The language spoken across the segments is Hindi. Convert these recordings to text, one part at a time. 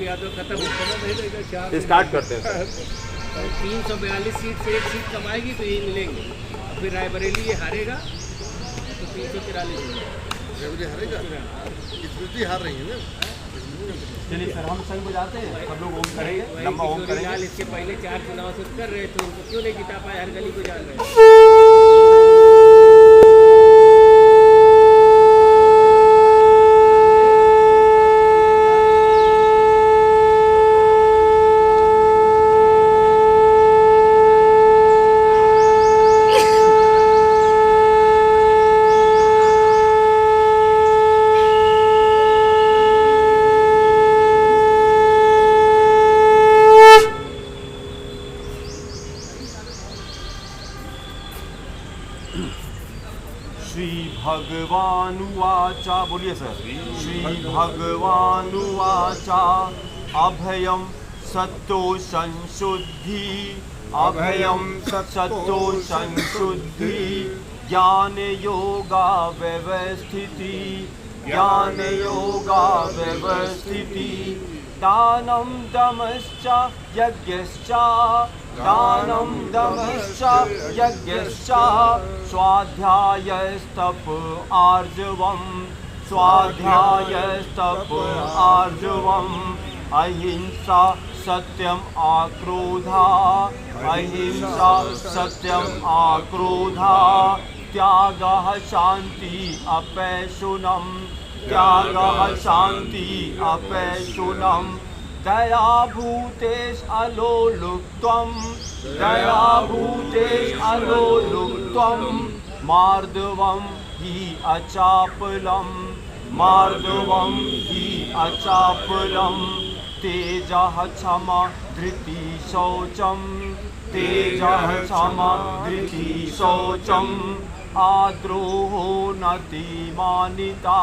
यादव खत्म होता है नहीं तो इधर 4 स्टार्ट करते हैं सर। 342 सीट से एक सीट कमाएगी तो ये मिलेंगे, फिर रायबरेली ये हारेगा तो 343 मिलेंगे। हारेगा, स्मृति हार रही है ना। चलिए सर, हम संग बजाते हैं, सब लोग ओम करेंगे, लंबा ओम किशोरी लाल करेंगे। इसके पहले 4 चुनाव से कर रहे थे, उनको क्यों नहीं जिता पाए, हर गली को जान रहे हैं। श्री भगवानुवाचा, बोलिए सर। श्री भगवानुवाचा अभयम सत्तो संशुद्धि, अभयम सत्तो संशुद्धि, ज्ञान योगा व्यवस्थिति, ज्ञान योगा व्यवस्थिति, दानं दमश्च यज्ञश्च, दानं दमश्च यज्ञश्च, स्वाध्यायस्तप आर्जवम्, स्वाध्यायस्तप आर्जवम्, अहिंसा सत्यम आक्रोधा, अहिंसा सत्यम आक्रोधा, त्यागः शान्ति अपैशुनम्, त्यागः शान्ति अपैशुनम्, दया भूतेश अलोलुप्त्वं, दया भूतेश अलोलुप्त्वं, मार्दवं हि अचापलं, मार्दवं हि अचापलं, तेजः क्षमा धृति शौचं, तेजः क्षमा धृति शौचं, आद्रोहो नतिमानिता,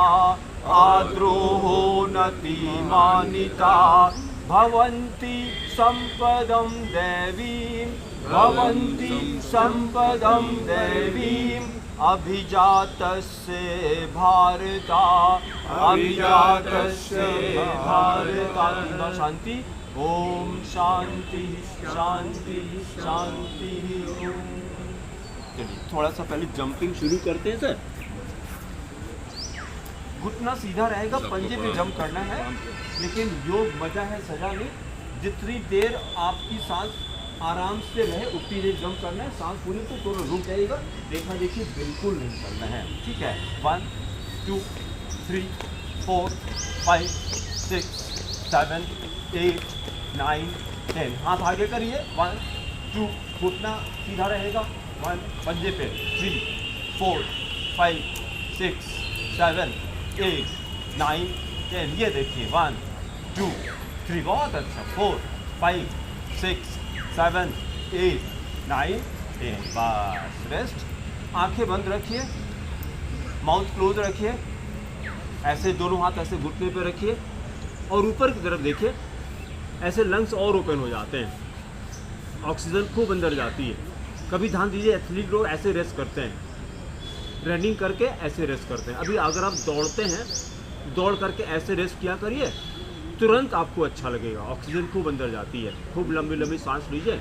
आद्रोहो नतिमानिता, भवन्ति सम्पदं दैवीं, भवन्ति सम्पदं दैवीं, अभिजातस्य भारता, अभिजातस्य भारता। शांति, ओम शांति शांति शांति। चलिए थोड़ा सा पहले जंपिंग शुरू करते हैं सर। घुटना सीधा रहेगा, पंजे पे जंप करना है, लेकिन योग मजा है सजा नहीं। जितनी देर आपकी सांस आराम से रहे उतनी देर जंप करना है। सांस पूरी तो थोड़ा रुक जाएगा, देखा देखिए बिल्कुल नहीं करना है, ठीक है। 1 2 3 4 5 6 7 8 9 10। हाथ आगे करिए। 1 2, घुटना सीधा रहेगा। 1 पंजे पे 3 4 5 6 7 8 9 10। ये देखिए 1 2 3, बहुत अच्छा। 4 5 6 7 8 9 10। बस रेस्ट। आंखें बंद रखिए, माउथ क्लोज रखिए, ऐसे दोनों हाथ ऐसे घुटने पे रखिए और ऊपर की तरफ देखिए। ऐसे लंग्स और ओपन हो जाते हैं, ऑक्सीजन खूब अंदर जाती है। कभी ध्यान दीजिए, एथलीट लोग ऐसे रेस्ट करते हैं, रनिंग करके ऐसे रेस्ट करते हैं। अभी अगर आप दौड़ते हैं, दौड़ करके ऐसे रेस्ट किया करिए, तुरंत आपको अच्छा लगेगा। ऑक्सीजन खूब अंदर जाती है। खूब लंबी लंबी सांस लीजिए,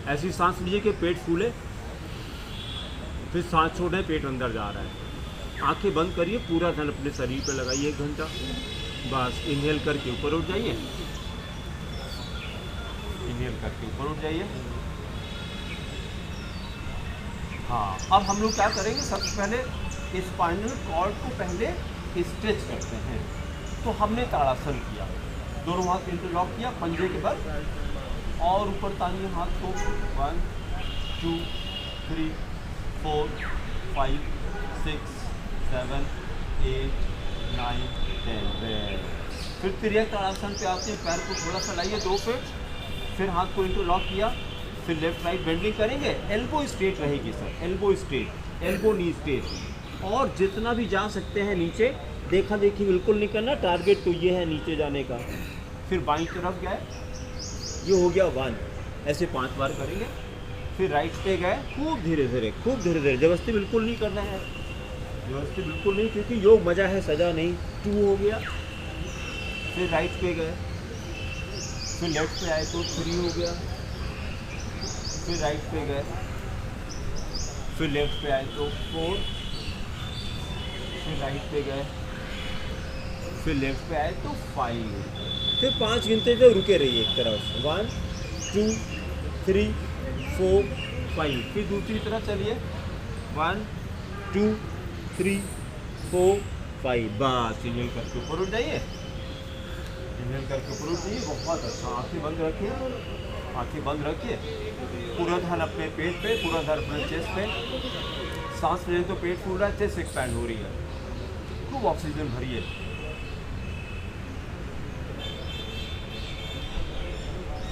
ऐसी सांस लीजिए कि पेट फूले, फिर सांस छोड़े, पेट अंदर जा रहा है। आंखें बंद करिए, पूरा ध्यान अपने शरीर पे लगाइए 1 घंटा। बस इनहेल करके ऊपर उठ जाइए, इनहेल करके ऊपर उठ जाइए। हाँ, अब हम लोग क्या करेंगे, सबसे पहले स्पाइनल कॉर्ड को पहले स्ट्रेच करते हैं। तो हमने ताड़ासन किया, दोनों हाथ इंटरलॉक किया पंजे के बल और ऊपर तानिए हाथ को। 1 2 3 4 5 6 7 8 9 10। फिर त्रियक ताड़ासन पे आते हैं, पैर को थोड़ा सा लाइए 2 फीट, फिर हाथ को इंटरलॉक किया, फिर लेफ्ट राइट बेंडिंग करेंगे। एल्बो स्ट्रेट रहेगी sir, elbow straight, elbow knee straight. और जितना भी जा सकते हैं नीचे, देखा देखी बिल्कुल नहीं करना, टारगेट तो ये है नीचे जाने का। फिर बाईं तरफ गए, ये हो गया 1, ऐसे 5 बार करेंगे। फिर राइट पे गए, खूब धीरे धीरे, खूब धीरे धीरे, जबरदस्ती बिल्कुल नहीं करना है, जबरदस्ती बिल्कुल नहीं, क्योंकि योग मजा है सजा नहीं। 2 हो गया। फिर राइट पे गए, फिर लेफ्ट पे आए तो 3 हो गया, फिर राइट पे गए, फिर लेफ्ट पे आए तो 4, फिर राइट पे गए, फिर लेफ्ट पे आए तो 5, फिर 5 गिनते थे रुके रहिए एक तरफ, 1 2 3 4 5, फिर दूसरी तरफ चलिए 1 2 3 4 5, बस इन्हेल करके ऊपर उठ जाइए, इन्हेल करके ऊपर उठ जाइए। बहुत अच्छा, आंखें बंद रखिए, आंखें बंद रखिए, पूरा ध्यान अपने पेट पे, पूरा ध्यान अपने चेस्ट पे। सांस ले तो पेट फूल रहा है, चेस्ट एक्सपैंड हो रही है, खूब ऑक्सीजन भरिए।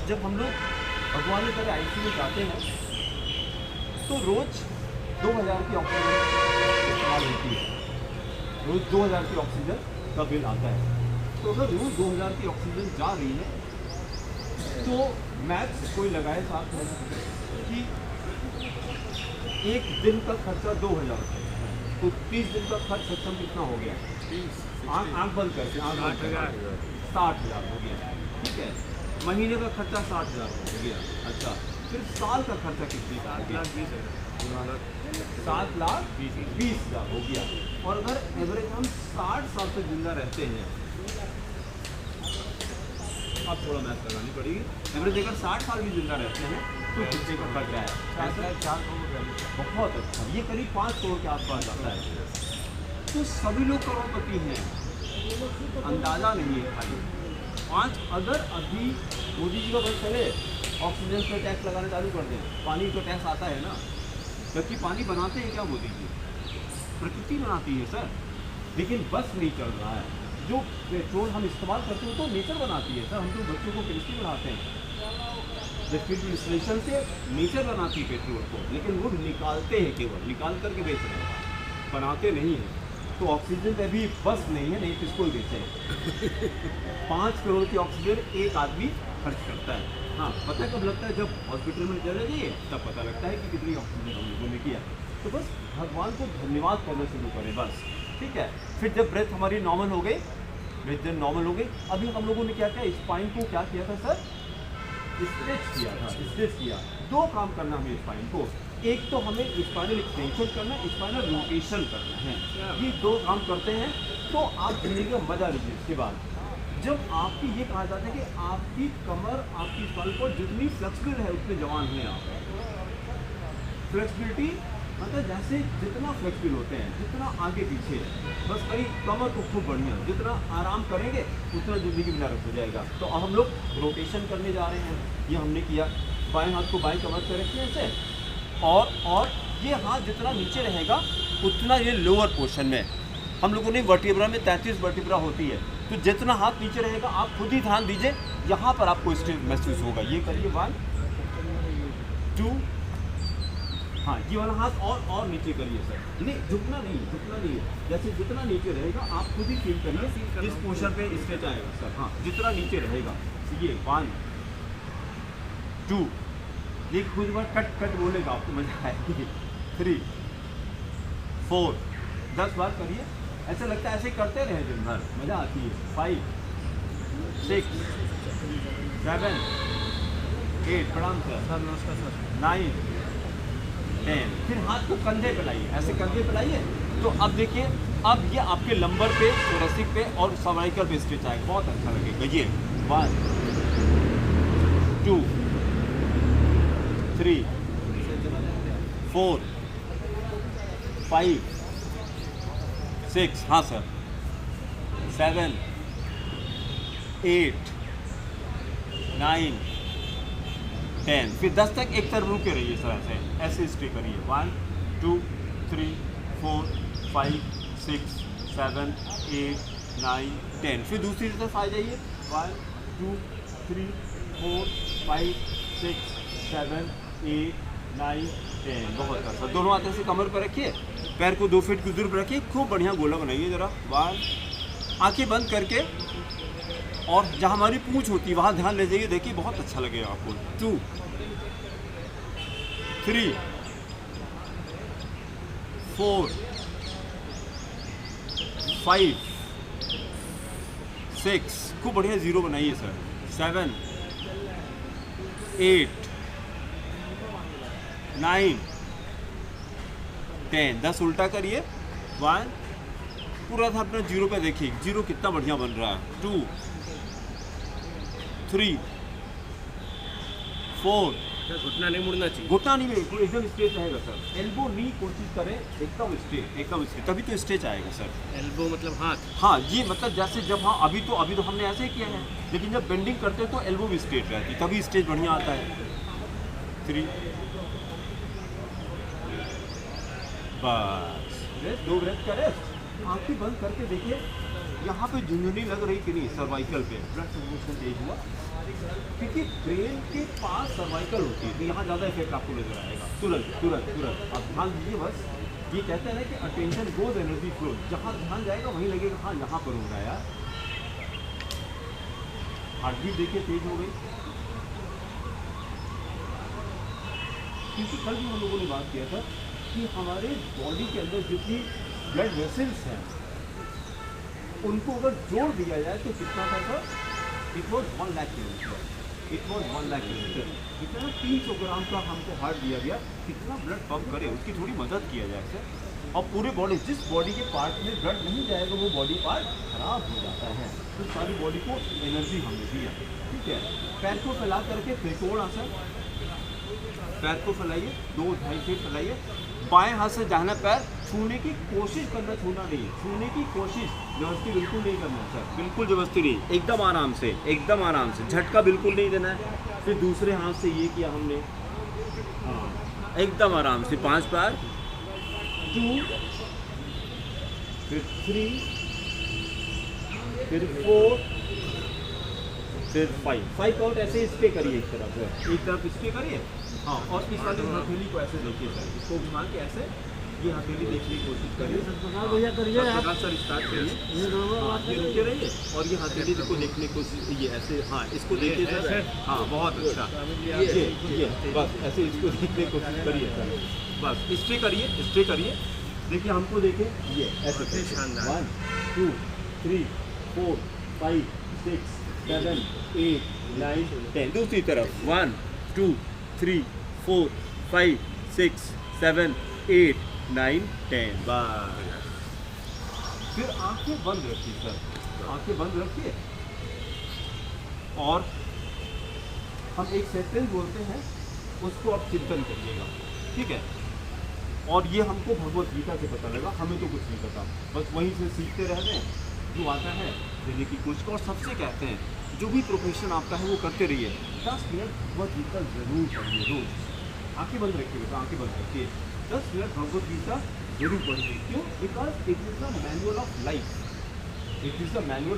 जब हम लोग भगवान ने करे आईसीयू में जाते हैं तो रोज 2000 की ऑक्सीजन इस्तेमाल होती है, रोज 2000 की ऑक्सीजन का बिल आता है। तो अगर रोज 2000 की ऑक्सीजन जा रही है तो मैथ्स कोई लगाए साथ में कि एक दिन का खर्चा 2000 है, तो 30 दिन का खर्च सिस्टम कितना हो गया? आँख बंद करके 60,000 हो गया, ठीक है। महीने का खर्चा 60,000 हो गया, अच्छा। फिर साल का खर्चा कितने का? 7,20,000 हो गया। और अगर एवरेज हम 60 साल तक जिंदा रहते हैं, अब थोड़ा मैथ लगानी पड़ेगी, एवरेज अगर 60 साल भी जिंदा रहते हैं तो कितने का खर्चा है? 4 करोड़। बहुत अच्छा, ये करीब 5 करोड़ के आसपास जाता है। तो सभी लोग करोड़पति हैं, अंदाजा नहीं है खाली। अगर अभी मोदी जी का बस चले ऑक्सीजन पे टैक्स लगाना चालू कर दें, पानी तो टैक्स आता है ना, जबकि पानी बनाते हैं क्या मोदी जी? प्रकृति बनाती है सर, लेकिन बस नहीं चल रहा है। जो पेट्रोल हम इस्तेमाल करते हैं तो नेचर बनाती है सर, हम तो बच्चों को केमिस्ट्री पढ़ाते हैं, रेफ्रिजरेशन से नेचर बनाती है पेट्रोल को, लेकिन वो निकालते हैं, केवल निकाल करके बेच रहे हैं, बनाते नहीं हैं। तो ऑक्सीजन पे भी बस नहीं है, नहीं किसको बेचे। 5 करोड़ की ऑक्सीजन एक आदमी खर्च करता है। हाँ, पता कब लगता है? जब हॉस्पिटल में चले जाइए तब पता लगता है कि कितनी ऑक्सीजन हम लोगों ने किया। तो बस भगवान को धन्यवाद करना शुरू करें बस, ठीक है। फिर जब ब्रेथ हमारी नॉर्मल हो गई, ब्रेथ जब नॉर्मल हो गई, अभी हम लोगों ने क्या किया? स्पाइन को क्या किया था सर? स्ट्रेच किया था, स्ट्रेच किया। 2 काम करना हमें स्पाइन को, एक तो हमें स्पाइनल एक्सटेंशन करना है, स्पाइनल रोटेशन करना है। ये 2 काम करते हैं तो आप जिंदगी का मजा लीजिए। इसके बाद जब आपकी ये कहा जाता है कि आपकी कमर, आपकी स्पाइन को जितनी फ्लेक्सिबल है उतने जवान हैं आप। फ्लेक्सिबिलिटी मतलब जैसे जितना फ्लेक्सिबल होते हैं, जितना आगे पीछे, बस कहीं कमर को खूब बढ़िया, जितना आराम करेंगे उतना ज़िंदगी में नरक हो जाएगा। तो अब हम लोग रोटेशन करने जा रहे हैं, ये हमने किया। बाएं हाथ को बाएं कमर पे रखिए ऐसे, और ये हाथ जितना नीचे रहेगा उतना ये लोअर पोर्शन में, हम लोगों ने वर्टिब्रा में 33 वर्टिब्रा होती है, तो जितना हाथ नीचे रहेगा आप खुद ही ध्यान दीजिए, यहाँ पर आपको स्ट्रेस महसूस होगा। ये करिए 1 2, हाँ ये वाला हाथ और नीचे करिए सर, नहीं झुकना नहीं, जैसे जितना नीचे रहेगा आप खुद ही फील करिए, इस पोर्शन पे स्ट्रेच आएगा सर। हाँ, जितना नीचे रहेगा, ये 1 2, ये खुद बार कट बोलेगा, आपको मजा आएगी। 3 4, 10 बार करिए, ऐसा लगता है ऐसे करते रहे दिन भर, मजा आती है। 5 6 7 8, प्रणाम सर, नमस्कार सर, 9 10। फिर हाथ को कंधे पे लाइए, ऐसे कंधे पे लाइए, तो अब देखिए, अब ये आपके लंबर पे, थोरेसिक पे और सर्वाइकल पे स्ट्रेच आएगा, बहुत अच्छा लगेगा। ये 1 2 3 4 5 6, हाँ सर, 7 8 9 10। फिर 10 तक एक तरफ रुके रहिए सर, ऐसे स्टे करिए। 1 2 3 4 5 6 7 8 9 10। फिर दूसरी तरफ आ जाइए, 1 2 3 4 5 6 7 8 9 10। बहुत अच्छा, दोनों हाथ से कमर पर रखिए, पैर को 2 फीट की दूर पर रखिए, खूब बढ़िया गोला बनाइए जरा। 1, आंखें बंद करके, और जहाँ हमारी पूंछ होती है वहाँ ध्यान ले जाइए, देखिए बहुत अच्छा लगेगा आपको। 2 3 4 5 6, खूब बढ़िया जीरो बनाइए सर। 7 8 9 10 10 उल्टा करिए 1 पूरा था अपना जीरो पे देखिए जीरो कितना बढ़िया बन रहा है 2 3 4 घुटना नहीं मुड़ना चाहिए। घुटना नहीं है एकदम स्ट्रेट रहेगा सर एल्बो नी कोशिश करें एकदम स्ट्रेट तभी तो स्ट्रेच आएगा सर। एल्बो मतलब हाथ। हाँ ये मतलब जैसे जब हाँ अभी तो हमने ऐसे ही किया है लेकिन जब बेंडिंग करते हैं तो एल्बो भी स्ट्रेट रहती है तभी स्ट्रेच बढ़िया आता है। 3 बस रेस्ट 2 ब्रेथ का रेस्ट आंखें बंद करके देखिए यहाँ पे झुंझुनी लग रही कि नहीं सर्वाइकल पे ब्लड सर्कुलेशन तेज हुआ क्योंकि ब्रेन के पास सर्वाइकल होती है तो यहाँ ज़्यादा इफेक्ट आपको नजर आएगा तुरंत आप ध्यान दीजिए बस ये कहते हैं ना कि अटेंशन गोज एनर्जी फ्लो जहाँ ध्यान जाएगा वहीं लगेगा हाँ यहाँ पर हो रहा है यार। हार्ट बीट देखिए तेज हो गई क्योंकि कल भी हम लोगों ने बात किया था कि हमारे बॉडी के अंदर जितनी ब्लड वेसल्स हैं उनको अगर जोड़ दिया जाए तो कितना था sir it was 1 lakh kilometre कितना 300 ग्राम का हमको हार्ट दिया गया कितना ब्लड पंप करे उसकी थोड़ी मदद किया जाए सर। और पूरे बॉडी जिस बॉडी के पार्ट में ब्लड नहीं जाएगा वो बॉडी पार्ट खराब हो जाता है तो सारी बॉडी को एनर्जी हमने दिया ठीक है। पैर को फैला करके त्रिकोण आसन पैर को फैलाइए 2-2.5 फीट फैलाइए बाएं हाथ से दाहिना पैर छूने की कोशिश करना छूना नहीं छूने की कोशिश जबरदस्ती बिल्कुल नहीं करना सर बिल्कुल जबरदस्ती नहीं एकदम आराम से झटका बिल्कुल नहीं देना है। फिर दूसरे हाथ से ये किया हमने हाँ एकदम आराम से 5 पैर 2 फिर 3 फिर 4 फिर 5 काउंट ऐसे स्टे करिए एक तरफ स्टे करिए हाँ और इस वाले हथेली को ऐसे देखिए सर इसको घुमा के ऐसे ये हथेली देखने की कोशिश करिए सर स्टार्ट करिए ये रुके रहिए और ये हथेली को देखने की कोशिश ये ऐसे हाँ इसको देखिए सर हाँ बहुत अच्छा ये बस ऐसे इसको देखने की कोशिश करिए सर बस स्टे करिए देखिए हमको देखिए ये ऐसे शानदार 1 2 3 4 5 6 7 8 9 10 दूसरी तरफ 1 2 3 4 5 6 7 8 9 10 बस फिर आंखें बंद रखिए सर आंखें बंद रखिए और हम एक सेंटेंस बोलते हैं उसको आप चिंतन करिएगा ठीक है। और ये हमको भगवत गीता से पता लगा हमें तो कुछ नहीं पता बस वहीं से सीखते रहते हैं जो आता है देने की कोशिश और सबसे कहते हैं जो भी प्रोफेशन आपका है वो करते रहिए 10 मिनट भगवत गीता जरूर पढ़िए रोज आंखें बंद रखिए आंखें बंद रखिए 10 मिनट भगवत गीता जरूर पढ़िए क्यों because it is the manual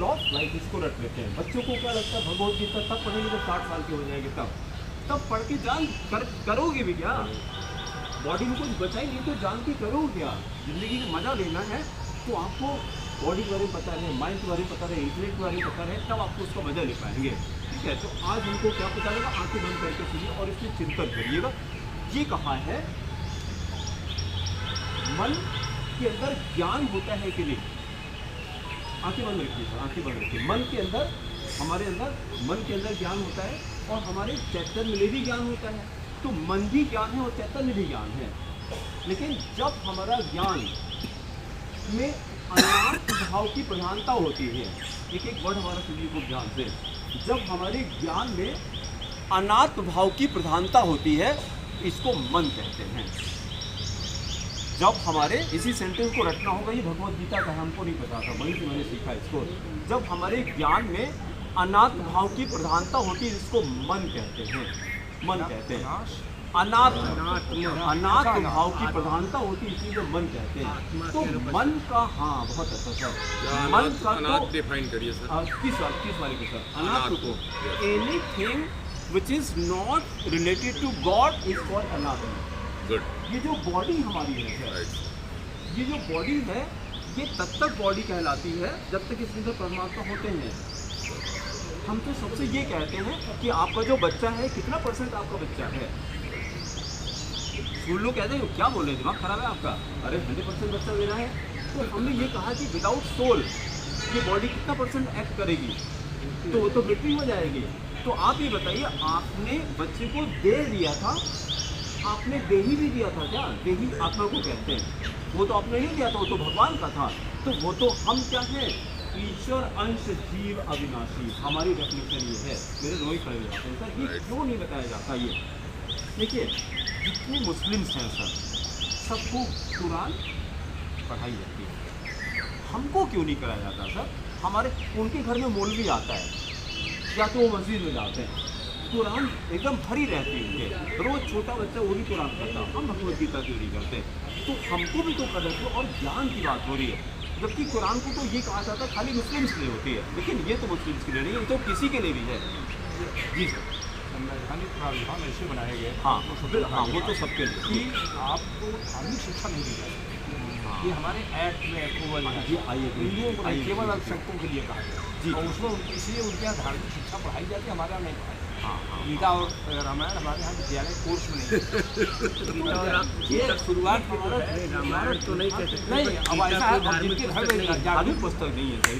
of life इसको रख लेते हैं। बच्चों को क्या लगता है भगवत गीता तब पढ़ेंगे जब 60 साल के हो जाएंगे तब पढ़ के जान करोगे भी क्या बॉडी में कुछ बचा ही नहीं तो जान के करोगे क्या जिंदगी में मजा लेना है तो आपको बॉडी के बारे में पता रहे माइंड के बारे में पता रहे इंटेलेक्ट के बारे में पता रहे तब आपको उसका मजा ले पाएंगे ठीक है। तो आज हमको क्या पता लगा आंखें बंद करके सुनिए और इसमें चिंतन करिएगा। ये कहा है मन के अंदर ज्ञान होता है कि नहीं आंखें बंद रखिए मन के अंदर हमारे अंदर मन के अंदर ज्ञान होता है और हमारे चैतन्य में भी ज्ञान होता है तो मन भी ज्ञान है और चैतन्य भी ज्ञान है लेकिन जब हमारा ज्ञान में अनात्म भाव की प्रधानता होती है एक वर्ड हमारा सुनिए को ध्यान से जब हमारे ज्ञान में अनात्म भाव की प्रधानता होती है इसको मन कहते हैं। जब हमारे इसी सेंटेंस को रटना होगा ये भगवत गीता का हमको नहीं पता था वहीं से मैंने सीखा इसको जब हमारे ज्ञान में अनात्म भाव की प्रधानता होती है इसको मन कहते हैं अनात्म भाव की प्रधानता होती है इसीलिए मन कहते हैं। तो मन का हाँ बहुत अच्छा सर मन का तो डिफाइन करिए सर किस वाले को सर अनात्म को anything which is not related to God is called अनात्म। गुड ये जो बॉडी हमारी है सर ये जो बॉडी है ये तब तक बॉडी कहलाती है जब तक इसके अंदर परमात्मा होते हैं। हम तो सबसे ये कहते हैं कि आपका जो बच्चा है कितना % आपका बच्चा है स्कूल लोग कहते हैं क्या बोल रहे हैं दिमाग खराब है आपका अरे 100% बच्चा मेरा है। तो हमने ये कहा कि विदाउट सोल ये बॉडी कितना % एक्ट करेगी तो वो तो मृत्यु हो जाएगी तो आप ये बताइए, आपने बच्चे को दे दिया था, आपने देही भी दिया था क्या? देही आत्मा को कहते हैं, वो तो आपने नहीं दिया था, वो तो भगवान का था। तो वो तो हम क्या हैं? ईश्वर अंश जीव अविनाशी, हमारी डेफिनेशन ये है। मेरे रोहित खड़े हो जाते हैं सर, ये क्यों नहीं बताया जाता? ये देखिए, जितने मुस्लिम्स हैं सर, सबको कुरान पढ़ाई जाती है, हमको क्यों नहीं कराया जाता सर? हमारे उनके घर में मौलवी आता है या तो वो मस्जिद में जाते हैं, कुरान एकदम भरी रहती है उनके, रोज छोटा बच्चा वो भी कुरान करता, हम भगवद गीता क्यों नहीं करते? तो हमको भी तो करना चाहिए। और ज्ञान की बात हो रही है, जबकि कुरान को तो ये कहा जाता है खाली मुस्लिम्स के लिए होती है, लेकिन ये तो मुस्लिम्स के लिए नहीं, ये तो किसी के लिए भी है। जी सर, संवैधानिक प्रावधान ऐसे बनाए गए हाँ हाँ, वो तो सबके लिए कि आपको धार्मिक शिक्षा नहीं दी जाती। ये हमारे एक्ट में अप्रूवल है। जी, आइए हिंदुओं को नहीं, आइए, केवल अल्पसंख्यकों के लिए कहा जी। गया, और उसमें इसलिए उनके यहाँ धार्मिक शिक्षा पढ़ाई जाती है, हमारे यहाँ नहीं पढ़ाई। हाँ हाँ, गीता और रामायण हमारे यहाँ विद्यालय कोर्स में नहीं है। और आप ये शुरुआत की जो है रामायण तो नहीं कह सकते, नहीं, but अब गीता ऐसा कोई है, अब धार्मिक जिनके घर पुस्तक में नहीं है। धार्मिक पुस्तक नहीं है सही,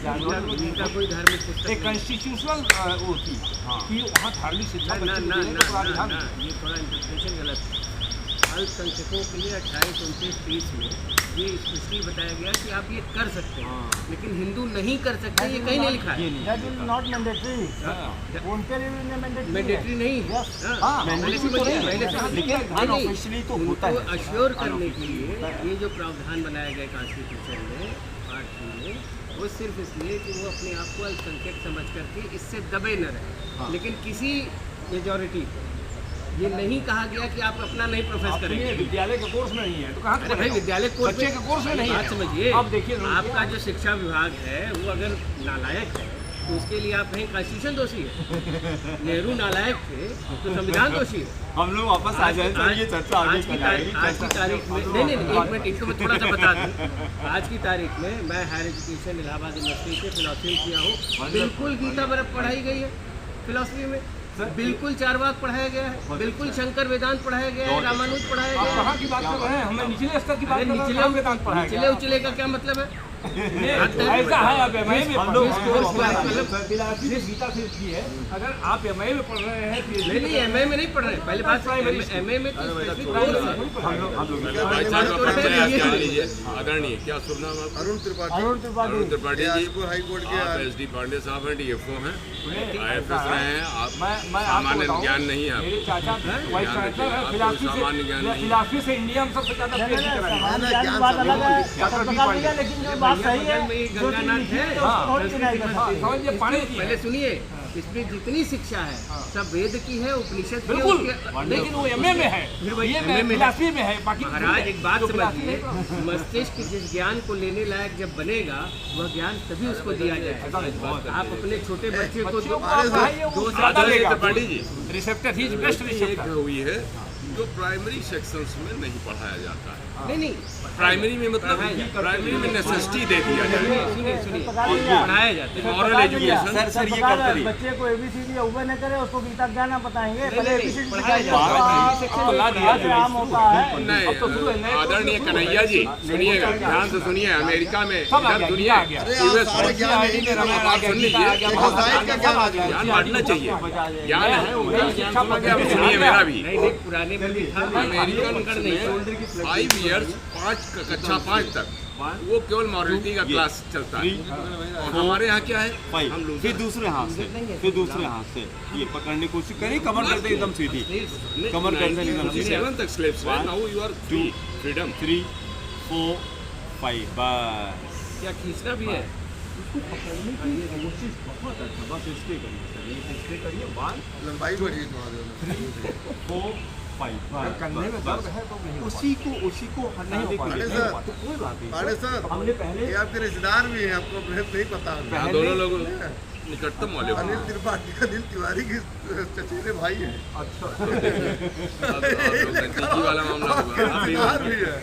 गीता कोई धार्मिक पुस्तक एक नहीं है। कॉन्स्टिट्यूशनल वो थी हाँ। कि वहाँ धार्मिक शिक्षा ना बच्चों ना को ना देने का ना प्रावधान ना, ये थोड़ा इंटरप्रिटेशन गलत है। अल्पसंख्यकों के लिए 28, 29, 30 में ये इसलिए बताया गया कि आप ये कर सकते हैं, हाँ। लेकिन हिंदू नहीं कर सकते, ये कहीं नहीं लिखा है। ये नहीं That is not mandatory. उनके लिए भी mandatory मैंडेटरी नहीं है। Yes. हाँ, पहले mandatory समझिए, तो नहीं है, पहले समझिए। लेकिन नहीं, नहीं, unofficially तो होता है। उनको अश्योर करने के लिए ये जो प्रावधान बनाया गया कॉन्स्टिट्यूशन में पार्ट 3 में, वो सिर्फ इसलिए कि वो अपने आप को अल्पसंख्यक समझ करके इससे दबे न रहे। हाँ। लेकिन किसी मेजॉरिटी ये नहीं कहा गया कि आप अपना नहीं प्रोफेस करेंगे। विद्यालय के कोर्स में नहीं है तो कहाँ अरे भाई, विद्यालय कोर्स बच्चे के कोर्स में नहीं है। बात समझिए, अब देखिए आपका जो शिक्षा विभाग है वो अगर नालायक है तो उसके लिए आप कहें कॉन्स्टिट्यूशन दोषी है। नेहरू नालायक थे तो संविधान दोषी है। हम लोग वापस आ जाए सर, ये चर्चा आगे आज की कराएंगे। तारीख में नहीं नहीं नहीं, एक मिनट, इसको मैं थोड़ा सा बता दूं। आज की तारीख में मैं हायर एजुकेशन इलाहाबाद यूनिवर्सिटी से फिलॉसफी किया हूँ, बिल्कुल गीता बरफ पढ़ाई गई है फिलॉसफी में, बिल्कुल चारवाक पढ़ाया गया है, बिल्कुल शंकर वेदांत पढ़ाया गया है, रामानुज पढ़ाया आप गया कहाँ की बात कर रहे हैं? हमें निचले स्तर की बात है। कर रहे हैं। निचले वेदांत पढ़ाया गया। निचले उचले का क्या मतलब है? ऐसा है, आप एमए में हम पढ़ लोग रहे हैं, कोर्स तो का मतलब मतलब फिलॉसफी से गीता से की है। अगर आप एमए में पढ़ रहे हैं नहीं नहीं, एमए में नहीं पढ़ रहे, पहले बात एमए में तो स्पेसिफिक कोर्स है। हम लोग भाई साहब का परिचय आप क्या लीजिए? आदरणीय, क्या शुभ नाम आपका? अरुण त्रिपाठी अरुण त्रिपाठी अरुण त्रिपाठी जी। जयपुर हाई कोर्ट के आप एसडी पांडे साहब हैं, डीएफओ हैं, आईएफएस रहे हैं। आप मैं आपको सामान्य बताऊं, ज्ञान नहीं है मेरे आपको। चाचा वाइस चांसलर है, आपको फिलॉसफी सामान्य ज्ञान से नहीं है। फिलॉसफी से इंडिया में सबसे ज्यादा पीएचडी कराई है। सामान्य ज्ञान की बात अलग है, सब बता दिया, लेकिन जो बात सही है, बगल में जो चीज गंगानाथ लिखी है, है उसको थोड़ी डिनाई कर हाँ, सकते हैं। समझिए, पानी की पहले सुनिए, इसमें जितनी शिक्षा है सब वेद की है, उपनिषद की है, बिल्कुल, उसके- लेकिन वो एमए में है, फिर वही ये MA में है। फिलॉसफी में है, बाकी महाराज एक बात जो फिलॉसफी समझिए, मस्तिष्क जिस ज्ञान को लेने लायक जब बनेगा वह ज्ञान तभी उसको दिया जाएगा। आप अपने छोटे बच्चे को बच्चों को दो आप पढ़ाइए, वो ज्यादा आदरणीय लेगा। त्रिपाठी जी, रिसेप्टर ही बेस्ट एक रिसेप्टर। हुई है जो प्राइमरी सेक्शंस में नहीं पढ़ाया जाता है। नहीं नहीं प्राइमरी में मतलब प्राइमरी में नेसेसिटी दे दिया जाए। सुनिए सुनिए पका लिया। पढ़ाया जाता है। मॉरल एजुकेशन सर ये पका कब लिया, करी? बच्चे को एबीसीडी उबे न करे, उसको गीता ज्ञान ना बताएंगे, नहीं, पहले नहीं, एबीसीडी पढ़ाया सिखाइए। जाता है। अल्लाह दिया आज आम होता है। नहीं, आदरणीय कन्हैया जी सुनिएगा, ध्यान से सुनिए। अमेरिका में सब आ इधर गया, दुनिया आ गया। अरे आप यूएस सारे ज्ञान आईडी में रामायण आ गया, सुन गीता आ गया, लीजिए, महाभारत का क्या आ गया? ज्ञान बांटना चाहिए। ज्ञान है, उनका ज्ञान सुन के अब सुनिए मेरा भी। नहीं नहीं, पुराने में भी था, अमेरिकन पकड़ नहीं था। में 5 इयर्स, कक्षा 5 तक वो केवल मॉरलिटी का क्लास चलता है। और हमारे यहाँ क्या है, भाई हम लोग फिर दूसरे हाथ से, फिर दूसरे हाथ से ये पकड़ने की कोशिश करिए, कमर कर दे एकदम सीधी, कमर कर दे एकदम सीधी। 97 तक स्लेव्स है, now you are free, freedom. 3 4 5 बस। क्या खींचना भी है? उसको पकड़ने की कोशिश बहुत अच्छा, बस स्टे करिए सर, ये स्टे करिए। 1 लंबाई बढ़ी तुम्हारे 4 5 कंधे में दर्द है तो नहीं हो उसी को हटाने के पांडे लिए सर, तो कोई बात नहीं। पांडे सर, हमने पहले ये आपके रिश्तेदार भी हैं, आपको नहीं पता। यहाँ दोनों लोग निकटतम वाले हो। अनिल त्रिपाठी का अनिल तिवारी के चचेरे भाई हैं। अच्छा अब नजदीकी वाला मामला होगा। आप भी रिश्तेदार भी है।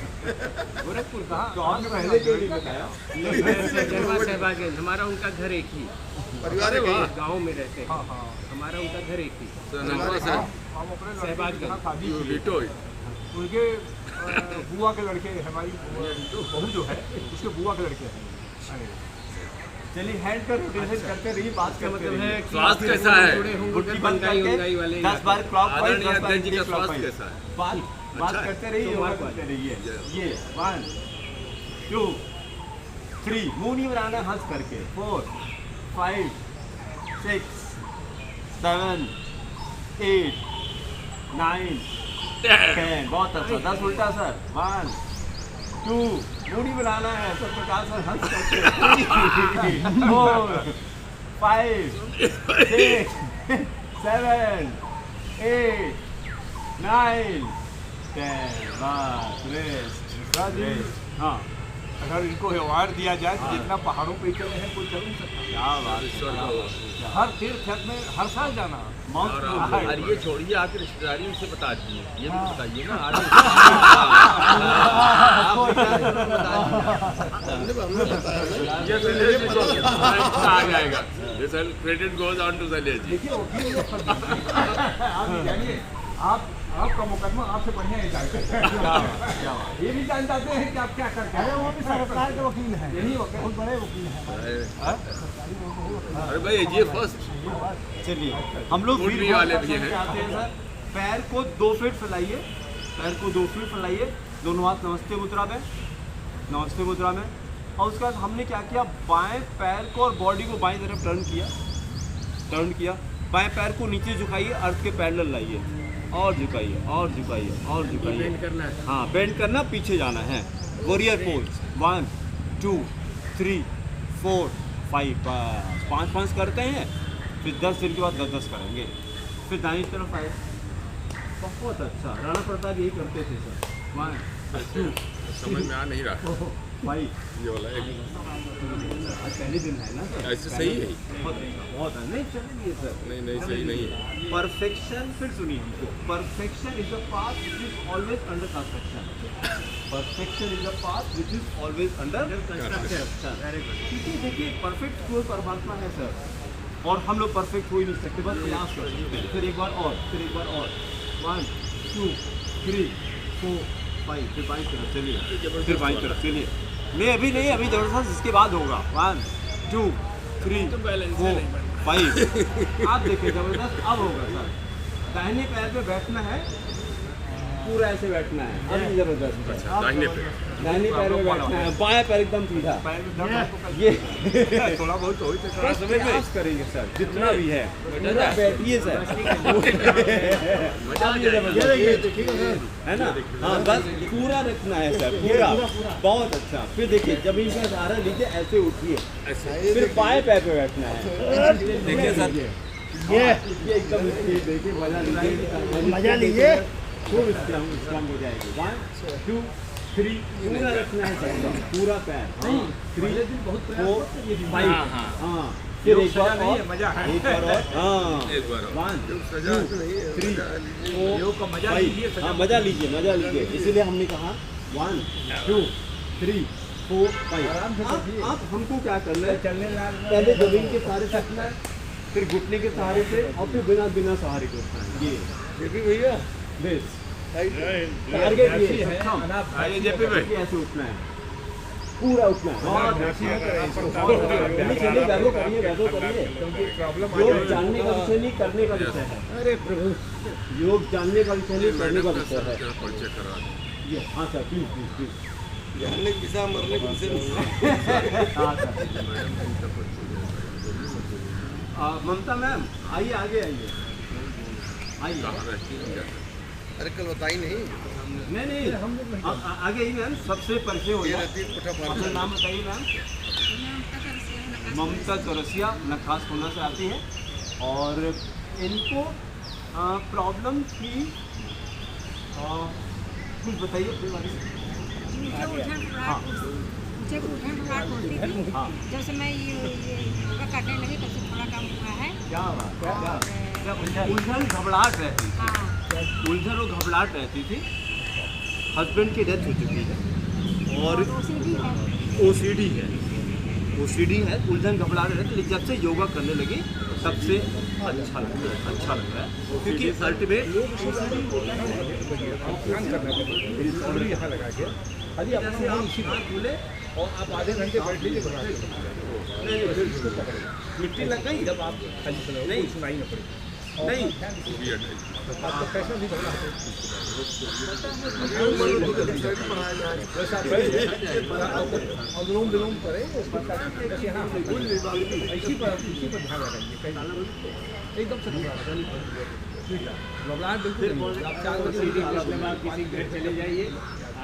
गोरखपुर कहाँ? तो आपने पहले क्यों नहीं बताया? सहबागंज, हमारा उनका घर एक ही, परिवार है कहीं? गांव में रहते हैं, हाँ हाँ, हमारा उनका घर एक ही, नंबर से हम अपने लड़के सहबाज के यहाँ शादी यू की। डिटो उनके बुआ के लड़के, हमारी बहू जो है उसके बुआ के लड़के हैं। चलिए हैंड का रोटेशन करते रहिए, बात इसका करते मतलब रहिए। है कि स्वास्थ्य फिर कैसा है? जुड़े होंगे, मुट्ठी फिर बंद बंगाई करके उंगाई वाले 10 बार क्लॉकवाइज, आदरणीय 10 बार अध्यक्ष जी का स्वास्थ्य क्लॉकवाइज। कैसा है? बात अच्छा है। करते रहिए, योगा करते रहिए। ये 1 2 3 मुंह नहीं बनाना, हंस करके 4 5 6 7 8 9 10। बहुत अच्छा, 10 उल्टा सर। 1 2 मुंह नहीं बनाना है, सब प्रकार से हंस करके 4 5 6 7 8 9 10। बस रेस्ट। हाँ, अगर इनको अवार्ड दिया जाए तो जितना पहाड़ों पे चले हैं कोई चल नहीं सकता। क्या बात ईश्वर है। को हर तीर्थ में हर साल जाना। माउंट और ये छोड़िए, आपके रिश्तेदारियों से बता दीजिए, ये भी बताइए ना आगे। आ जाएगा। Credit goes on to Shailesh ji. देखिए वकील आप ये जानिए, आपका मुकदमा आपसे बढ़िया है जानते। ये भी जान जाते हैं कि आप क्या करते हैं। वो भी सरकार के वकील हैं, यही वकील बहुत बड़े वकील हैं। अरे भाई ये फर्स्ट चलिए हम लोग कुंडली वीर वाले भोज भी आसन हैं। पे आते हैं सर। पैर को 2 फीट फैलाइए, पैर को 2 फीट फैलाइए, दोनों हाथ नमस्ते मुद्रा में, नमस्ते मुद्रा में। और उसके बाद हमने क्या किया, बाएं पैर को और बॉडी को बाएं तरफ टर्न किया। बाएं पैर को नीचे झुकाइए, अर्थ के पैरेलल लाइए, और झुकाइए और झुकाइए और झुकाइए। बेंड करना है। हाँ, बेंड करना, पीछे जाना है। Warrior pose 1 2 3 4 5। बस 5 करते हैं, फिर 10 दिन के बाद 10 करेंगे। फिर दाईं तरफ आए। बहुत अच्छा, राणा प्रताप यही करते थे सर। 1 2 समझ में आ नहीं रहा 5। ये वाला एक आज पहले दिन है ना सर। ऐसे सही है। बहुत है, नहीं चलेंगे सर। नहीं सही नहीं है। परफेक्शन, फिर सुनिए, perfection is the path which is always under construction. Perfection is the path which is always under construction. क्योंकि देखिए परफेक्ट कोई परमात्मा है सर, और हम लोग परफेक्ट हो ही नहीं सकते, बस प्रयास कर सकते हैं। फिर एक बार और, फिर एक बार और। 1 2 3 4 5। फिर बाईं तरफ चलिए, फिर बाईं तरफ चलिए। नहीं अभी नहीं, अभी जबरदस्त इसके बाद होगा। 1 2 3 4 5। आप देखिए जबरदस्त अब होगा सर। दाहिने पैर पे बैठना है, पूरा ऐसे बैठना है। अभी जबरदस्त। अच्छा दाहिने पे दाहिने पैर में बैठना है, बाएं पैर एकदम सीधा। पैर में दर्द आपको कर- ये थोड़ा बहुत तो हो ही सकता है। प्रयास करेंगे सर, जितना भी है पूरा बैठिए सर। है ना? हाँ बस पूरा रखना है सर, पूरा। बहुत अच्छा। फिर देखिए जब इनका सहारा लीजिए, ऐसे उठिए, फिर बाएं पैर पे बैठना है। देखिए सर, ये एकदम देखिए मजा लीजिए। खूब स्ट्रांग हो जाएगी। 1 2 3 पूरा रखना है सर, पूरा पैर। 3 4 5। हाँ फिर एक बार और, मजा है। एक बार और। हाँ एक बार और। 1 सजा 2 नहीं है, 3 सजा लीजिए। 4 योग का मजा 5। लीजिए, सजा हाँ मजा लीजिए, इसीलिए हमने कहा 1 2 3 4 5। आप हमको क्या करना है, पहले जमीन के सहारे से उठना है, फिर घुटने के सहारे से, और फिर बिना सहारे को उठना है। ये भी भैया बेस टारगेट ये है। आइए जेपी भाई। ऐसे उठना है, पूरा उठना है। चलिए वैलो करिए। योग जानने का विषय नहीं, करने का विषय है। अरे प्रभु, योग जानने का विषय नहीं, करने का विषय है। परिचय करा दें। ये हाँ सर, प्लीज। जानने की पिसा मरने की विषय नहीं। हाँ सर। ममता मैम आइए, आगे आइए। कहाँ रहती है क्या? अरे कल बताई नहीं, नहीं आगे ही मैम, सबसे परिचय हो ये जाए। रहती कोठा अपना पार। नाम बताइए मैम। ममता चौरसिया नखास होना से आती है, और इनको प्रॉब्लम थी, कुछ बताइए अपने बारे में। मुझे उठन फुलाट होती थी। हाँ। जब से मैं ये योगा करने लगी तब से थोड़ा कम हुआ है। क्या बात है, उलझन घबराहट रहती थी, हाँ, उलझन और घबराहट रहती थी। हस्बैंड की डेथ हो चुकी है, और OCD है। ओसीडी है, उलझन घबराहट रहती है। लेकिन जब से योगा करने लगी तब से अच्छा लग रहा है, क्योंकि अल्टीमेट यहाँ लगा के जैसे आप हाथ बोले और आप आधे घंटे बैठ लीजिए बना के मिट्टी लग गई जब आप नहीं सुनाई ना पड़े नहीं आपका पैसा भी बना अनुलोम विलोम करें उसके साथ जैसे हाँ इसी पर ध्यान लगाइए एकदम से घबराहट बिल्कुल नहीं। आप 4 बजे किसी घर चले जाइए,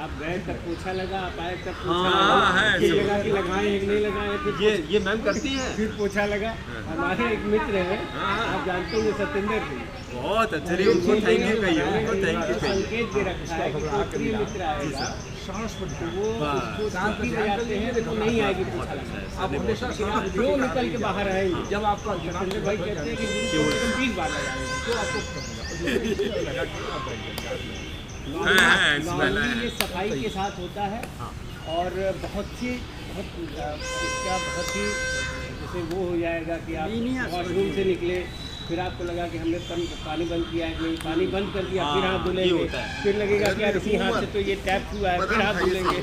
आप गए तब पोछा लगा, आप आए तब पोछा हाँ, लगा, है, ये लगा कि लगाए एक नहीं लगाए, फिर ये मैम करती हैं। फिर पोछा लगा। हमारे एक मित्र हैं, आप जानते होंगे सत्येंद्र जी, बहुत अच्छा, चलिए उनको थैंक यू कहिए, उनको थैंक यू कहिए। संकेत दे रखा है कि कोई प्रिय मित्र आएगा सांस पर ध्यान वो उसको शांति बजाते हैं तो नहीं आएगी पोछा लगा। आप हमेशा आप जो निकल के बाहर आएंगे, जब आपका सत्येंद्र भाई कहते हैं कि दिन को 20 बार लगाएंगे तो आपको नॉर्मली ये सफाई के साथ होता है और बहुत ही जैसे वो हो जाएगा कि आप वॉशरूम से निकले, फिर आपको लगा कि हमने पानी बंद किया है, नहीं पानी बंद कर दिया, फिर हाथ धुलेंगे, फिर लगेगा कि यार इसी हाथ से तो ये टैप हुआ है, फिर हाथ धुलेंगे।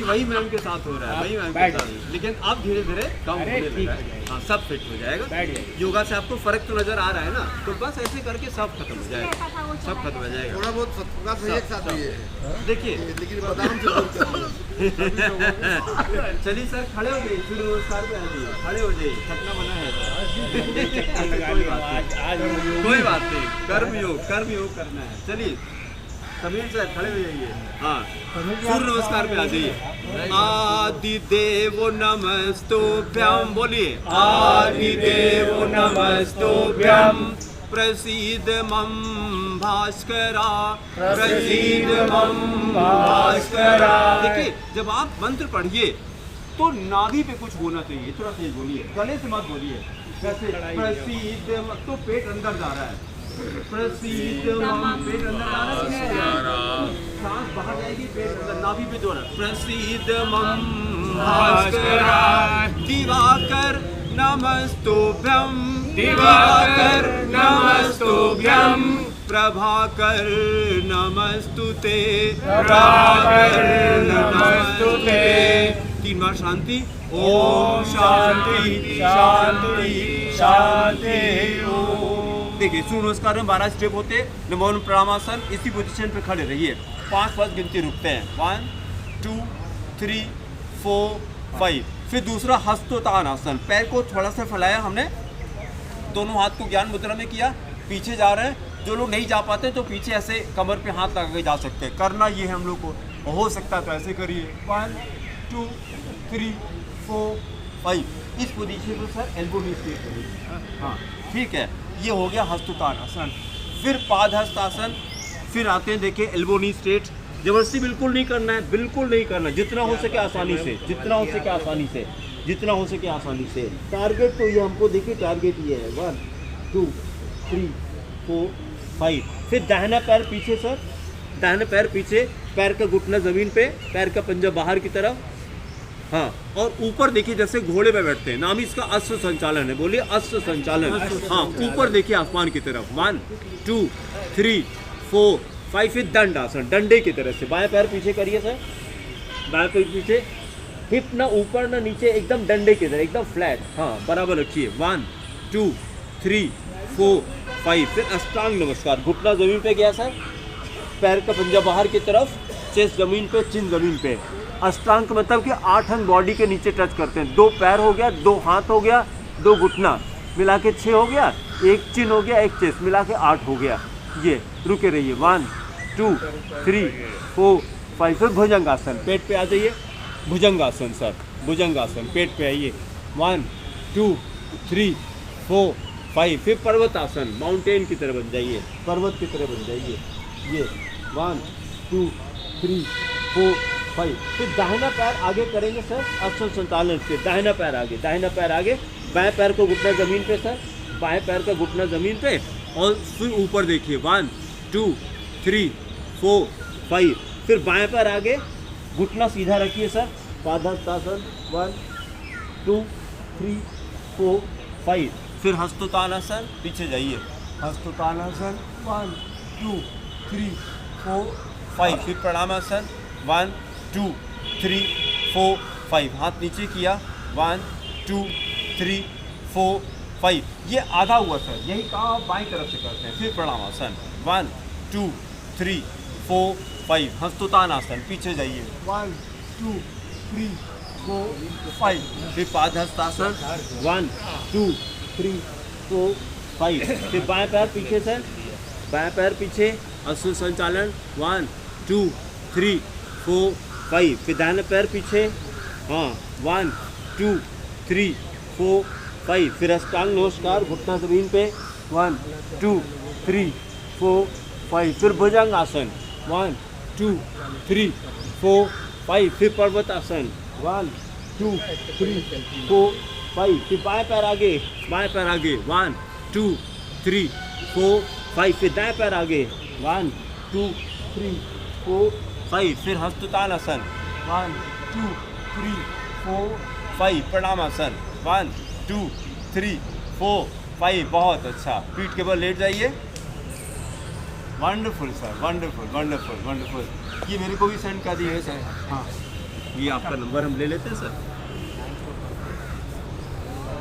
वही मैम के साथ हो रहा है, वही मैम के साथ, लेकिन अब धीरे धीरे कम अरे होने ठीक लगा है। हाँ, सब फिट हो जाएगा। बैठ जाइए। योगा से आपको फर्क तो नजर आ रहा है ना, तो बस ऐसे करके सब खत्म हो जाएगा, सब खत्म हो जाएगा। थोड़ा बहुत सत्ता से एक साथ ही है, देखिए लेकिन बादाम से दूर चलिए। चलिए सर, खड़े हो जाइए, फिर नमस्कार पे आ जाइए, खड़े हो जाइए, थकना मना है। कोई बात नहीं, कर्म योग करना है। चलिए समीर सर, खड़े हो जाइए। हाँ, सूर्य नमस्कार पे आ जाइए। आदि देव नमस्तुभ्यम, बोलिए आदि देव नमस्तुभ्यम, प्रसीद मम भास्करा, प्रसीद मम भास्करा। देखिए, जब आप मंत्र पढ़िए तो नाभि पे कुछ होना चाहिए, थोड़ा तेज बोलिए, गले से मत बोलिए। जैसे प्रसीद, तो पेट अंदर जा रहा है, प्रसीद मम, पेट अंदर जा रहा है, सांस बाहर जाएगी, पेट अंदर, नाभि पे जोर है। प्रसीद मम भास्करा, दिवाकर नमस्तुभ्यम, दिवाकर नमस्तुभ्यम, प्रभाकर नमस्तुते, प्रभाकर नमस्तुते। 3 बार शांति, ओम शांति शांति शांति ओम। देखिए, सूर्य नमस्कार में 12 स्टेप होते हैं। नमो प्रणामासन, इसी पोजीशन पे खड़े रहिए, 5 गिनती रुकते हैं, 1 2 3 4 5। फिर दूसरा हस्तोत्तान आसन, पैर को थोड़ा सा फैलाया हमने, दोनों हाथ को ज्ञान मुद्रा में किया, पीछे जा रहे हैं। जो लोग नहीं जा पाते तो पीछे ऐसे कमर पे हाथ लगा के जा सकते हैं, करना ये है हम लोग को। हो सकता है तो ऐसे करिए, 1 2 3 4 5। इस पोजीशन में सर एल्बो नी स्ट्रेट करिए। हाँ, ठीक है, ये हो गया हस्तोत्तान आसन। फिर पादहस्त आसन, फिर आते हैं, देखिए एल्बो नी स्ट्रेट, जबरदस्ती बिल्कुल नहीं करना है, बिल्कुल नहीं करना, जितना हो सके आसानी से, जितना हो सके आसानी से, जितना हो सके आसानी से। टारगेट तो ये हमको देखिए, टारगेट ये है, 1 2 3 4 5। फिर दाहिना पैर पीछे सर, दाहिना पैर पीछे, पैर का घुटना जमीन पे, पैर का पंजा बाहर की तरफ। हाँ, और ऊपर देखिए जैसे घोड़े पे बैठते हैं, नाम इसका अश्व संचालन है, बोलिए अश्व संचालन। हाँ, ऊपर देखिए आसमान की तरफ, 1 2 3 4 5। फिर दंड आसन, डंडे की तरह से, बाएं पैर पीछे करिए सर, बाएं पैर पीछे, हिप ना ऊपर ना नीचे, एकदम डंडे की तरह, एकदम फ्लैट। हाँ, बराबर रखिए, 1 2 3 4 5। फिर अष्टांग नमस्कार, घुटना जमीन पे गया सर, पैर का पंजा बाहर की तरफ, चेस्ट जमीन पे, चिन जमीन पे। अष्टांग का मतलब कि 8 अंग बॉडी के नीचे टच करते हैं, 2 पैर हो गया, 2 हाथ हो गया, 2 घुटना मिला के 6 हो गया, 1 चिन हो गया, 1 चेस्ट मिला के 8 हो गया। ये रुके रहिए, 1 2 3 4 5। फिर भुजंगासन, पेट पे आ जाइए, भुजंगासन सर, भुजंगासन, पेट पे आइए, 1 2 3 4 5। फिर पर्वतासन, माउंटेन की तरह बन जाइए, पर्वत की तरह बन जाइए, ये 1 2 3 4 5। फिर दाहिना पैर आगे करेंगे सर, अश्व संचालन से, दाहिना पैर आगे, दाहिना पैर आगे, बाएं पैर को घुटना जमीन पे सर, बाएं पैर का घुटना जमीन पे, और फिर ऊपर देखिए, 1 2 3 4 5। फिर बाएं पैर आगे, घुटना सीधा रखिए सर, पादहस्तासन, 1 2 3 4 5। फिर हस्तोत्तानासन, पीछे जाइए, हस्तोत्तानासन, 1 2 3 4 5। फिर प्रणामासन, 1 2 3 4 5, हाथ नीचे किया 1 2 3 4 5, ये आधा हुआ सर, यही काम आप बाईं तरफ से करते हैं। फिर प्रणामासन 1 2 3 4 5, हस्तोतान आसन, पीछे जाइए 1 2 3 4 5, फिर पादहस्तासन 1 2 3 4 5, फिर बाएं पैर पीछे सर, बाएं पैर पीछे, अश्व संचालन 1 2 3 4 5, फिर दाहिने पैर पीछे, हाँ 1 2 3 4 5, फिर अष्टांग नमस्कार घुटना जमीन पे 1 2 3 4 5, फिर भुजंग आसन 1 2 3 4 5, फिर पर्वत आसन 1 2 3 4 5, फिर बाएं पैर आगे, बाएं पैर आगे 1 2 3 4 5, फिर दाएं पैर आगे 1 2 3 4 5, फिर हस्तोतान आसन 1 2 3 4 5, प्रणामासन 1 2 3 4 5, बहुत अच्छा। पीठ के बल लेट जाइए। Wonderful sir, wonderful wonderful wonderful. ये मेरे को भी सेंड कर दिए सर। हाँ, ये आपका नंबर हम ले लेते हैं सर।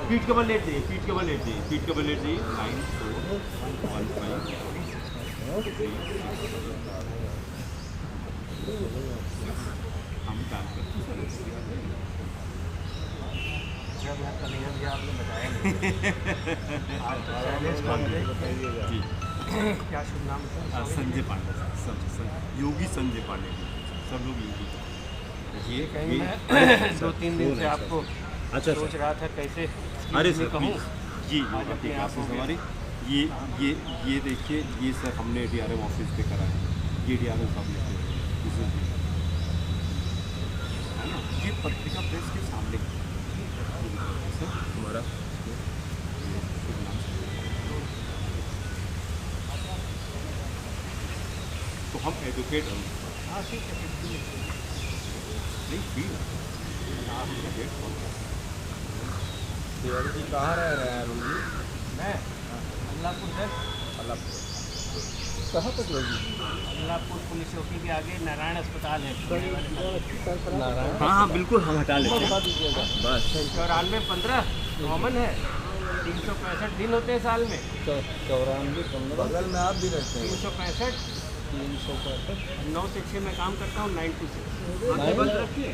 पीठ के बल लेट जाइए, पीठ के बल लेट जाइए, पीठ के बल लेट जाइए। 9 4 1 5 हम काम करते हैं। आपने बताया नहीं। आप चैलेंज करेंगे जी, क्या शुभ नाम है? संजय पांडे सब योगी संजय पांडे, सब लोग योगी। ये कहीं मैं 2-3 दिन से आपको अच्छा सोच सर, रहा था कैसे अरे मैं सर कहूँ जी आज अपने आप हो गया। हमारी ये देखिए, ये सर हमने DRM ऑफिस पे करा है, ये DRM साहब लिखते हैं, है ना, ये पत्रिका प्रेस के सामने सर हमारा तो हम एडवोकेट हम हाँ ठीक है नहीं फील तिवारी जी कहाँ रह रहे हैं अरुण जी? मैं अल्लाहपुर है, कहाँ तक लोगी? अल्लाहपुर पुलिस चौकी के आगे नारायण अस्पताल है। नारायण हाँ हाँ बिल्कुल, हम हटा लेते बता हैं दीजिएगा। बस। 94-15 कॉमन है, 365 दिन होते हैं साल में। 94-15 बगल में आप भी रहते हैं। 365 365 9 से 6 में काम करता हूँ, 9 to 6। आंखें बंद रखिए,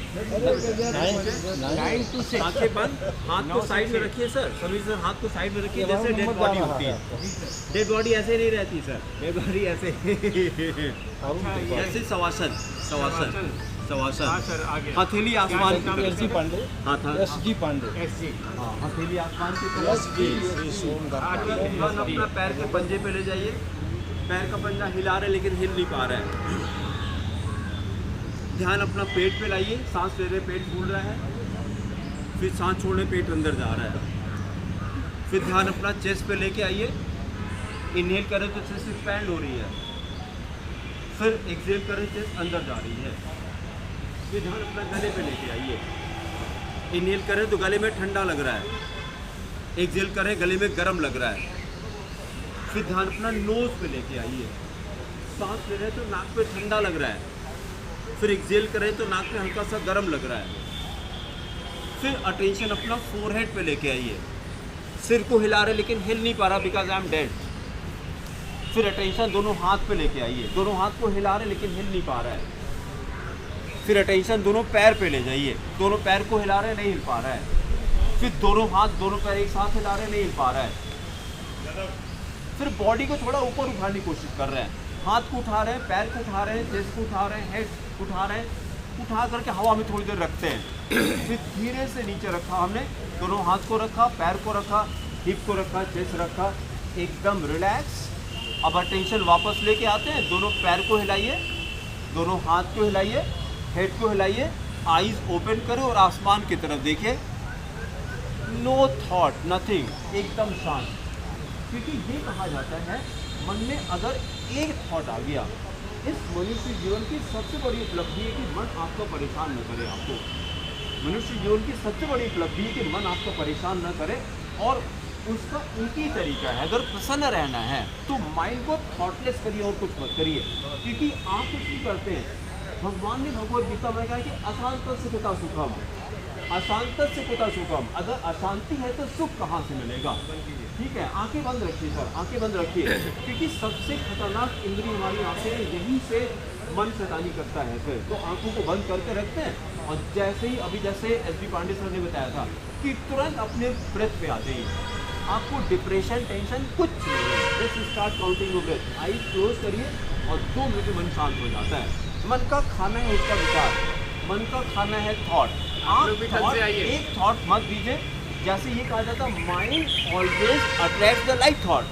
9 to 6। आंखें बंद, हाथ को साइड में रखिए सर, सभी सर हाथ को साइड में रखिए, जैसे डेड बॉडी होती है। डेड बॉडी ऐसे नहीं रहती सर, डेड बॉडी ऐसे ऐसे शवासन शवासन हाँ शवासन, सर, आगे हथेली आसमान की तरफ, एसजी पांडे, हाथ एसजी पांडे, SG। हाँ, हथेली आसमान की तरफ। ध्यान अपना पैर के पंजे पे ले जाइए, पैर का पंजा हिला रहे लेकिन हिल नहीं पा रहा है। ध्यान अपना पेट पे लाइए, सांस ले रहे पेट फूल रहा है, फिर सांस छोड़ने पेट अंदर जा रहा है। फिर ध्यान अपना चेस्ट पे लेके आइए, इनहेल करें तो चेस्ट एक्सपैंड हो रही है, फिर एक्सहेल करें चेस्ट अंदर जा रही है। फिर ध्यान अपना गले पे लेके आइए, इनहेल करें तो गले में ठंडा लग रहा है, एक्सहेल करें गले में गर्म लग रहा है। फिर ध्यान अपना नोज पे लेके आइए, सांस ले रहे हैं तो नाक पे ठंडा लग रहा है, फिर एक्सहेल करें तो नाक पे हल्का सा गर्म लग रहा है। फिर अटेंशन अपना फोरहेड पे लेके आइए, सिर को हिला रहे लेकिन हिल नहीं पा रहा बिकॉज आई एम डेड। फिर अटेंशन दोनों हाथ पे लेके आइए, दोनों हाथ को हिला रहे लेकिन हिल नहीं पा रहा है। फिर अटेंशन दोनों पैर पे ले जाइए, दोनों पैर को हिला रहे नहीं हिल पा रहा है। फिर दोनों हाथ दोनों पैर एक साथ हिला रहे नहीं हिल पा रहा है। फिर बॉडी को थोड़ा ऊपर उठाने की कोशिश कर रहे हैं, हाथ को उठा रहे हैं, पैर को उठा रहे हैं, चेस्ट को उठा रहे हैं, हेड उठा रहे हैं, उठा करके हवा में थोड़ी देर रखते हैं। फिर धीरे से नीचे रखा हमने, दोनों हाथ को रखा, पैर को रखा, हिप को रखा, चेस्ट रखा, एकदम रिलैक्स। अब अटेंशन वापस लेके आते हैं, दोनों पैर को हिलाइए, दोनों हाथ को हिलाइए, हेड को हिलाइए, आईज ओपन करें और आसमान की तरफ देखिए। नो थॉट, नथिंग, एकदम शांत। क्योंकि ये कहा जाता है मन में अगर एक थॉट आ गया, इस मनुष्य जीवन की सबसे बड़ी उपलब्धि है कि मन आपको परेशान न करे। आपको मनुष्य जीवन की सबसे बड़ी उपलब्धि है कि मन आपको परेशान न करे, और उसका एक ही तरीका है, अगर प्रसन्न रहना है तो माइंड को थॉटलेस करिए और कुछ मत करिए। क्योंकि आप कुछ नहीं करते हैं, भगवान ने भगवद गीता में कहा कि अशांत सुखता सुखम, अशांत से कुतः सुखम, अगर अशांति है तो सुख कहाँ से मिलेगा? ठीक है, आंखें बंद रखिए सर, आंखें बंद रखिए, क्योंकि सबसे खतरनाक इंद्रिय हमारी आंखें हैं, यहीं से मन शैतानी करता है सर। तो आंखों को बंद करके रखते हैं और जैसे ही अभी जैसे एस बी पांडे सर ने बताया था कि तुरंत अपने ब्रेथ पे आ जाइए, आपको डिप्रेशन टेंशन कुछ नहीं है। Just start counting your breath, eyes close करिए और 2 मिनट में मन शांत हो जाता है। मन का खाना है उसका विचार, मन का खाना है थॉट। आप लोग भी ढंग thought, से आइए। एक थॉट मत दीजिए, जैसे ये कहा जाता है mind always attract the light thought,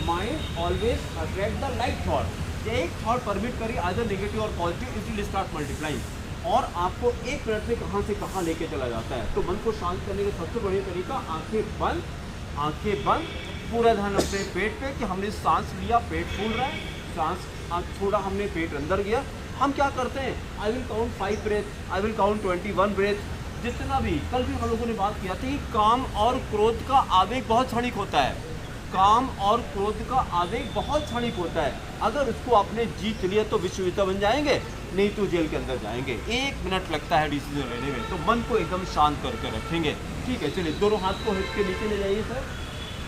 mind always attract the light thought. एक थॉट परमिट करिए आइदर नेगेटिव और positive, it will start multiplying और आपको 1 मिनट में कहाँ से कहाँ लेके चला जाता है। तो मन को शांत करने का सबसे बढ़िया तरीका आंखें बंद, आंखें बंद, पूरा ध्यान अपने पेट पे कि हमने सांस लिया, पेट फूल रहा है, सांस छोड़ा, हमने पेट अंदर गया। हम क्या करते हैं, I will count 5 breath, I will count 21 breath, जितना भी कल भी हम लोगों ने बात किया था कि काम और क्रोध का आवेग बहुत क्षणिक होता है, काम और क्रोध का आवेग बहुत क्षणिक होता है। अगर उसको आपने जीत लिया तो विश्वविजेता बन जाएंगे, नहीं तो जेल के अंदर जाएंगे। 1 मिनट लगता है डिसीजन लेने में, तो मन को एकदम शांत करके रखेंगे। ठीक है, चलिए दोनों हाथ को हिट के नीचे ले जाइए सर,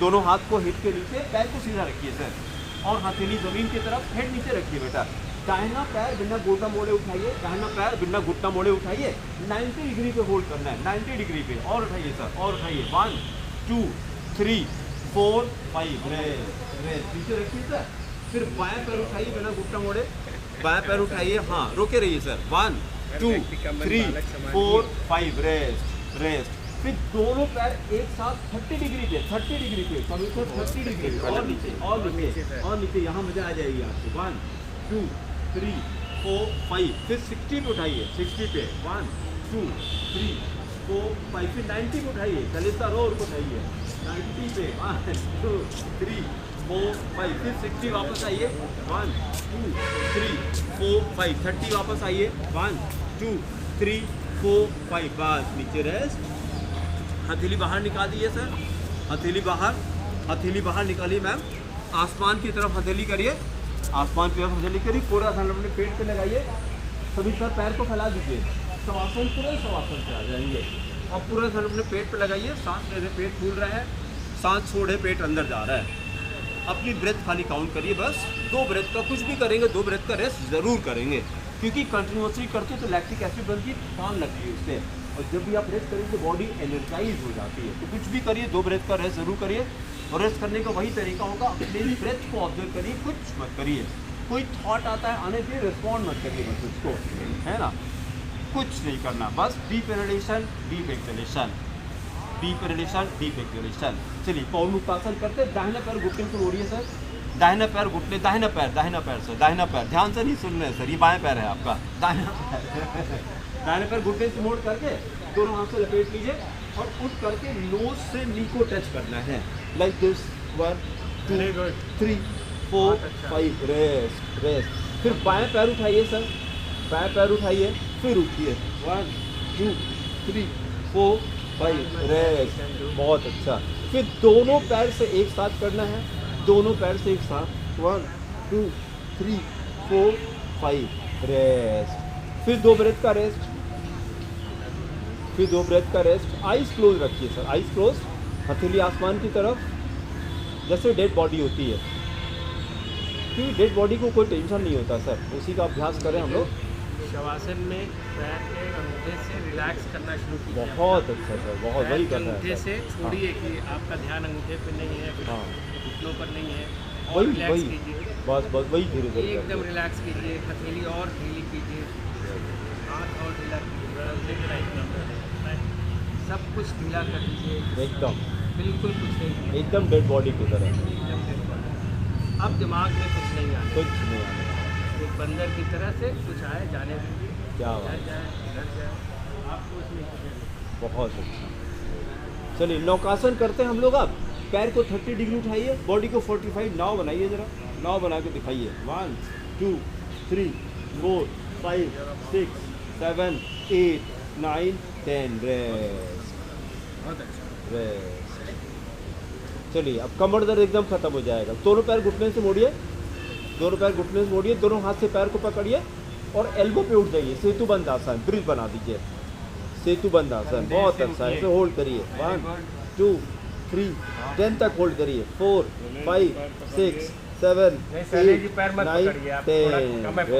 दोनों हाथ को हिट के नीचे, पैर को सीधा रखिए सर और हथेली जमीन की तरफ, हेड नीचे रखिए बेटा। दाहिना पैर बिना घुटना मोड़े उठाइए, दाहिना पैर बिना घुटना मोड़े उठाइए, 90 डिग्री पे होल्ड करना है, 90 डिग्री पे। और उठाइए सर, और उठाइए, 1 2 3 4 5, रेस्ट नीचे रखिए सर। फिर बाएं पैर उठाइए बिना घुटना मोड़े, बाएं पैर उठाइए, हाँ रोके रहिए सर, 1 2 3 4 5, रेस्ट। फिर दोनों पैर एक साथ 30 डिग्री पे, 30 डिग्री पे, कभी तो 30 डिग्री पे, और नीचे और नीचे और नीचे, यहाँ मजा आ जाएगी आपको। 1 2 3 4 5, फिर 60 पे उठाइए, 60 पे, 1 2 3 4 5, फिर 90 पे उठाइए, चलिए सर और उठाइए, 90 पे, 1 2 3 4 5, फिर 60 वापस आइए, 1 2 3 4 5, 30 वापस आइए, 1 2 3 4 5, बस नीचे रेस्ट। हथेली बाहर निकाल दीजिए सर, हथेली बाहर निकालिए मैम, आसमान की तरफ हथेली करिए, आसमान की तरफ हथेली करिए, पूरा ध्यान अपने पेट पे लगाइए। सभी सर पैर को फैला दीजिए, शवासन पूरे शवासन से आ जाएंगे और पूरा ध्यान अपने पेट पे लगाइए। सांस ले रहे, पेट फूल रहा है, सांस छोड़े, पेट अंदर जा रहा है। अपनी ब्रेथ खाली काउंट करिए बस, 2 ब्रेथ का कुछ भी करेंगे, 2 ब्रेथ का रेस्ट ज़रूर करेंगे, क्योंकि कंटिन्यूसली करते तो लैक्टिक एसिड बनती है, थकान लगती है उससे, और जब भी आप रेस्ट करेंगे तो बॉडी एनर्जाइज हो जाती है। तो कुछ भी करिए, 2 ब्रेथ का रेस्ट जरूर करिए। और रेस्ट करने का वही तरीका होगा, अपने ब्रेथ को ऑब्जर्व करिए, कुछ मत करिए। कोई थॉट आता है आने से रिस्पॉन्ड मत करिए बस उसको, है ना, कुछ नहीं करना, बस deep inhalation, deep exhalation, deep inhalation, deep exhalation. चलिए पौर्णुक्तासन करते, दाहिना पैर घुटने से मोड़िए सर, दाहिना पैर घुटने, दाहिना पैर सर, दाहिना पैर, ध्यान से नहीं सुन रहे सर, ये बाएं पैर है आपका, दाहिना पैर घुटने से मोड़ करके दोनों हाथ से लपेट लीजिए और उठ करके नोज से नी को टच करना है, लाइक दिस, 1 2 3 4 5, रेस्ट। फिर बाएं पैर उठाइए सर, बाएं पैर उठाइए, फिर उठिए, 1 2 3 4 5, रेस्ट, बहुत अच्छा। फिर दोनों पैर से एक साथ करना है, दोनों पैर से एक साथ, 1 2 3 4 5, रेस्ट। फिर 2 ब्रेथ का रेस्ट, फिर 2 ब्रेथ का रेस्ट। आइज क्लोज रखिए सर, आइज क्लोज, हथेली आसमान की तरफ, जैसे डेड बॉडी होती है, क्योंकि डेड बॉडी को कोई टेंशन नहीं होता सर, उसी का अभ्यास करें हम लोग। शवासन में पैर के अंगूठे से रिलैक्स करना शुरू कीजिए। बहुत अच्छा सर, बहुत वही पैर के करना अंगूठे है से सर। छोड़िए कि आपका ध्यान अंगूठे पे नहीं है, हाँ, घुटनों पर नहीं है, और वही रिलैक्स वही कीजिए, बस वही धीरे धीरे एकदम करके। रिलैक्स कीजिए, हथेली और ढीली कीजिए, हाथ और ढीला कीजिए, सब कुछ ढीला कर दीजिए, एकदम बिल्कुल कुछ नहीं, एकदम डेड बॉडी की तरह, एकदम बिल्कुल। अब दिमाग में कुछ नहीं आना, कुछ नहीं आने वाला। एक बंदर की तरह से कुछ आए जाने दीजिए, क्या घर बात, जाए घर जाए, आपको उसमें कुछ बहुत अच्छा। चलिए नौकासन करते हैं हम लोग। अब पैर को 30 डिग्री उठाइए, बॉडी को 45 नाव बनाइए, जरा नाव बना के दिखाइए, 1 2 3 4 5 6 7 8 9 10, रेस्ट। चलिए अब कमर दर्द एकदम खत्म हो जाएगा। दोनों पैर घुटने से मोड़िए, दोनों पैर घुटने से मोड़िए, दोनों हाथ से पैर को पकड़िए और एल्बो पे उठ जाइए, सेतु बंद आसन, ब्रिज बना दीजिए। सेतु बंद आसन, बहुत अच्छा, ऐसे होल्ड करिए, 1 2 3 10 तक होल्ड करिए, 4 5 6 7 शैलेश जी 8 पैर मत 9 पकड़िए, आप थोड़ा कम है 10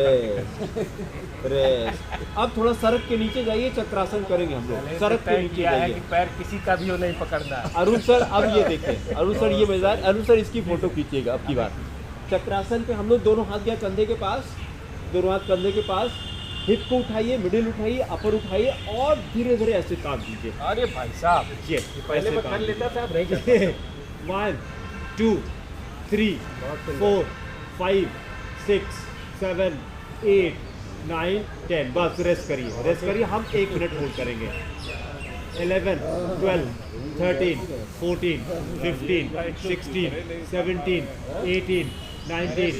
रेस्ट। अब थोड़ा सड़क के नीचे जाइए, चक्रासन करेंगे हम लोग, सड़क के तय नीचे किया है जाइए। कि पैर किसी का भी वो नहीं पकड़ना। अरुण सर अब ये देखें, अरुण सर ये मजेदार, अरुण सर इसकी फोटो खींचिएगा अब की बार। चक्रासन पे हम लोग दोनों हाथ गया कंधे के पास, दोनों हाथ कंधे के पास, हिप को उठाइए, मिडिल उठाइए, अपर उठाइए और धीरे धीरे ऐसे काम कीजिए। अरे भाई साहब, ये पहले मैं कर लेता था, अब नहीं करता। 1 2 3 4 5 6 7 8 9 10 बस रेस्ट करिए, हम 1 मिनट होल्ड करेंगे। 11 12 13 14 15 16 17 18 19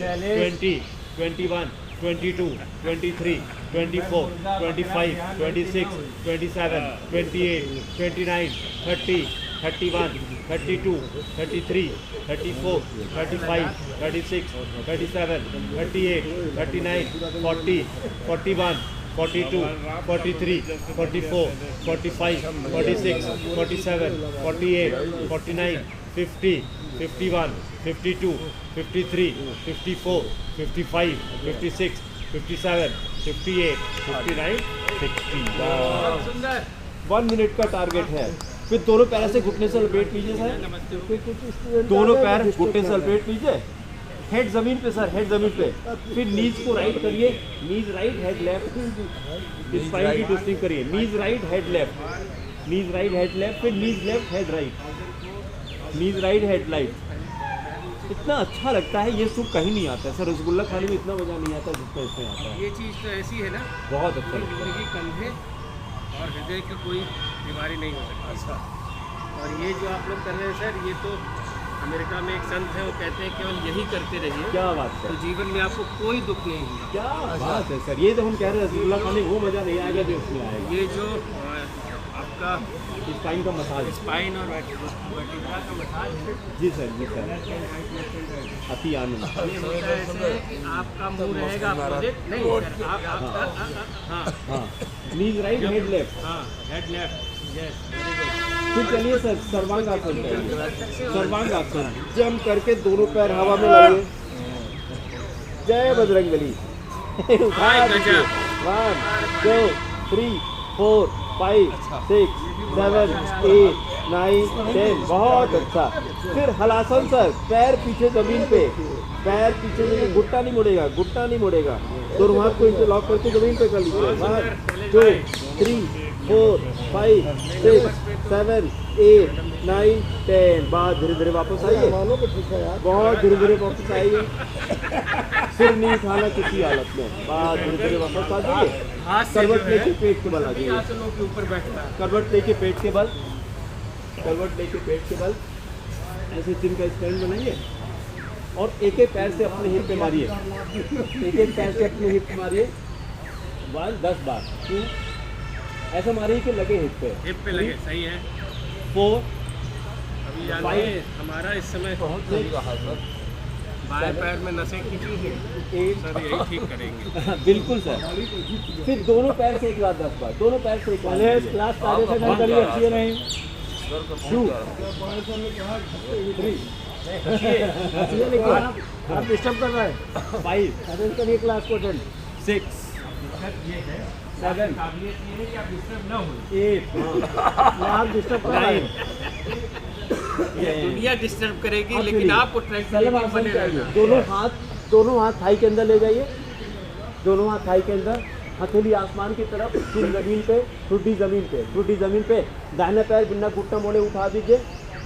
20 21 22 23 24 25 26 27 28 29 30 31 32 33 34 35 36 37 38 39 40 41 42 43 44 45 46 47 48 49 50 51 52 53 54 55 56 57 58 59 60 बहुत सुंदर। 1 मिनट का टारगेट है। फिर दोनों पैर से घुटने से लपेट लीजिए सर, दोनों पैर घुटने से लपेट लीजिए, हेड जमीन पे सर, हेड जमीन पे। फिर नीज को राइट करिए, नीज राइट हेड लेफ्ट, स्पाइन की ट्विस्टिंग करिए, नीज राइट हेड लेफ्ट, नीज राइट हेड लेफ्ट, फिर नीज लेफ्ट हेड राइट, नीज राइट हेड राइट। इतना अच्छा लगता है, ये सुख कहीं नहीं आता है सर, रसगुल्ला खाने में इतना मजा नहीं आता जितना इसमें आता है। ये चीज़ तो ऐसी है ना, बहुत अच्छा लगता है। जिंदगी कंधे और हृदय की कोई बीमारी नहीं हो सकती। और ये जो आप लोग कर रहे हैं सर, ये तो अमेरिका में एक संत है, वो कहते हैं केवल यही करते रहिए, क्या बात है, तो जीवन में आपको कोई दुख नहीं होगा। क्या बात है सर, ये तो हम कह रहे हैं रसगुल्ला खाने वो मजा नहीं आएगा जो उसमें आएगा। ये जो आपका स्पाइन का मसाज, स्पाइन और वर्टिब्रा का मसाज है, जी सर, जी सर, अति आनंद। ये होता है ऐसे कि आपका मुंह रहेगा अपोजिट, नहीं सर, आप आपका हाँ हाँ, नीज राइट हेड लेफ्ट, हाँ, हेड लेफ्ट, यस, फिर चलिए सर सर्वांगासन करिए, सर्वांगासन जंप करके दोनों पैर हवा में लगाइए, जय बजरंगबली। उठा दीजिए, 1 2 3 4 5 6 7 8 9 10 बहुत अच्छा। फिर हलासन सर, पैर पीछे जमीन पे, पैर पीछे जमीन, घुटना नहीं मुड़ेगा, घुटना नहीं मुड़ेगा, दोनों हाथ को इंटरलॉक करके जमीन पे कर लीजिए। 1 2 3 4 5 6 7 8 9 10 बाद धीरे धीरे वापस आइए, बहुत धीरे धीरे वापस आइए, सिर नहीं उठाना किसी हालत में, बाद धीरे धीरे वापस आ जाइए, करवट लेके पेट के बल आ जाइए, आसनों के ऊपर बैठता है। करवट लेके पेट के बल, करवट लेके पेट के बल, ऐसे चिन का स्टैंड बनाइए और एक एक पैर से अपने हिप पे मारिए, एक एक पैर से अपने हिप पे मारिए, 1 10 बार, 2 ऐसा मारिए कि लगे हिप पे लगे, सही है। 4 अभी यानी हमारा इस समय बाएं पैर में नसें खींची हैं, 8 सर यही ठीक करेंगे। बिल्कुल सर। फिर दोनों पैर से एक बार 10 बार, दोनों पैर से एक बार, क्लास आगे से नहीं करिए, अच्छी है नहीं, 2 3 आप डिस्टर्ब कर रहे हैं, 5 अटेंड करिए क्लास को, 6 7 काबिलियत ये है कि आप डिस्टर्ब ना हो। 8 आप डिस्टर्ब कर रहे हैं, ये दुनिया डिस्टर्ब करेगी, लेकिन आपको ट्रैक बने रहना। दोनों हाथ थाई के अंदर ले जाइए, दोनों हाथ थाई के अंदर, हथेली आसमान की तरफ, सिर जमीन पे, ठुड्डी जमीन पे, ठुड्डी जमीन पे, दाहिना पैर बिना घुटना मोड़े उठा दीजिए,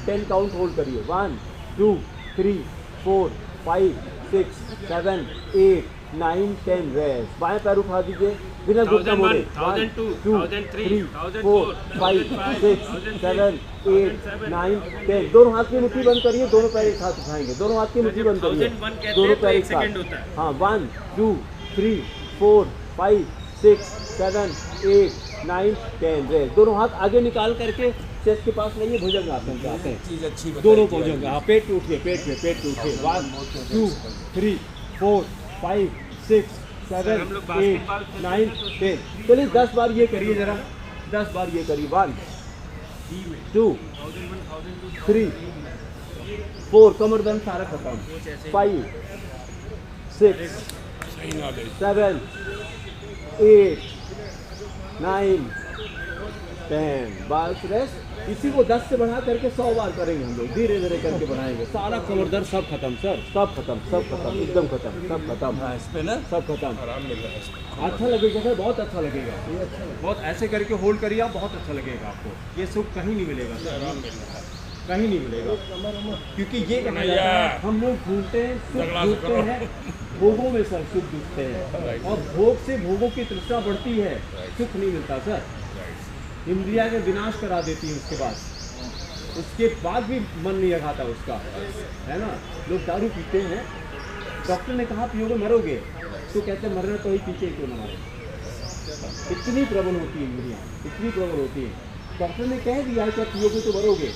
10 काउंट होल्ड करिए, 1 2 3 4 5 6 7 8 9 10 रेस्ट, बाएं पैर उठा दीजिए बिना घुटना मोड़े, 1 2 3 4 5 6 7 8 9 10, दोनों हाथ की मुट्ठी बंद करिए, दोनों पैर एक साथ उठाएंगे, दोनों हाथ की मुट्ठी बंद करिए, दोनों पैर एक साथ, हाँ 1 2 3 4 5 6 7 8 9 10 रेस्ट, दोनों हाथ आगे निकाल करके चेस्ट के पास लाइए, भुजंग आसन पे आते हैं, दोनों भुजंग, हाँ पेट पे उठिए, पेट पे उठिए, 1 2 3 4 5 6 7 8 9 10, चलिए 10 बार ये करिए जरा, 10 बार ये करिए। 1 2 3 4 कमर दर्द सारा खत्म। 5 6 7 8 9 10 बस रेस्ट। इसी को 10 से बढ़ा करके 100 बार करेंगे हम लोग, धीरे धीरे करके बढ़ाएंगे। सारा कमर दर्द सब खत्म सर, सब खत्म, सब खत्म, एकदम खत्म, सब खत्म। इस पे ना सब खत्म। अच्छा लगेगा सर, बहुत अच्छा लगेगा, बहुत ऐसे करके होल्ड करिए आप, बहुत अच्छा लगेगा आपको। ये सुख कहीं नहीं मिलेगा सर, कहीं नहीं मिलेगा, क्योंकि ये कहा जाता है हम लोग ढूंढते हैं सुख, ढूंढते हैं भोगों में सर, सुख ढूंढते हैं, और भोग से भोगों की तृष्णा बढ़ती है, सुख नहीं मिलता सर। इंद्रिया के विनाश करा देती है उसके बाद भी मन नहीं लगाता उसका, है ना। लोग दारू पीते हैं, डॉक्टर ने कहा पियोगे मरोगे, तो कहते हैं मरना तो ही पीछे क्यों ना मरे। इतनी प्रबल होती है इंद्रिया, इतनी प्रबल होती है। डॉक्टर ने कह दिया है कि पियोगे तो मरोगे,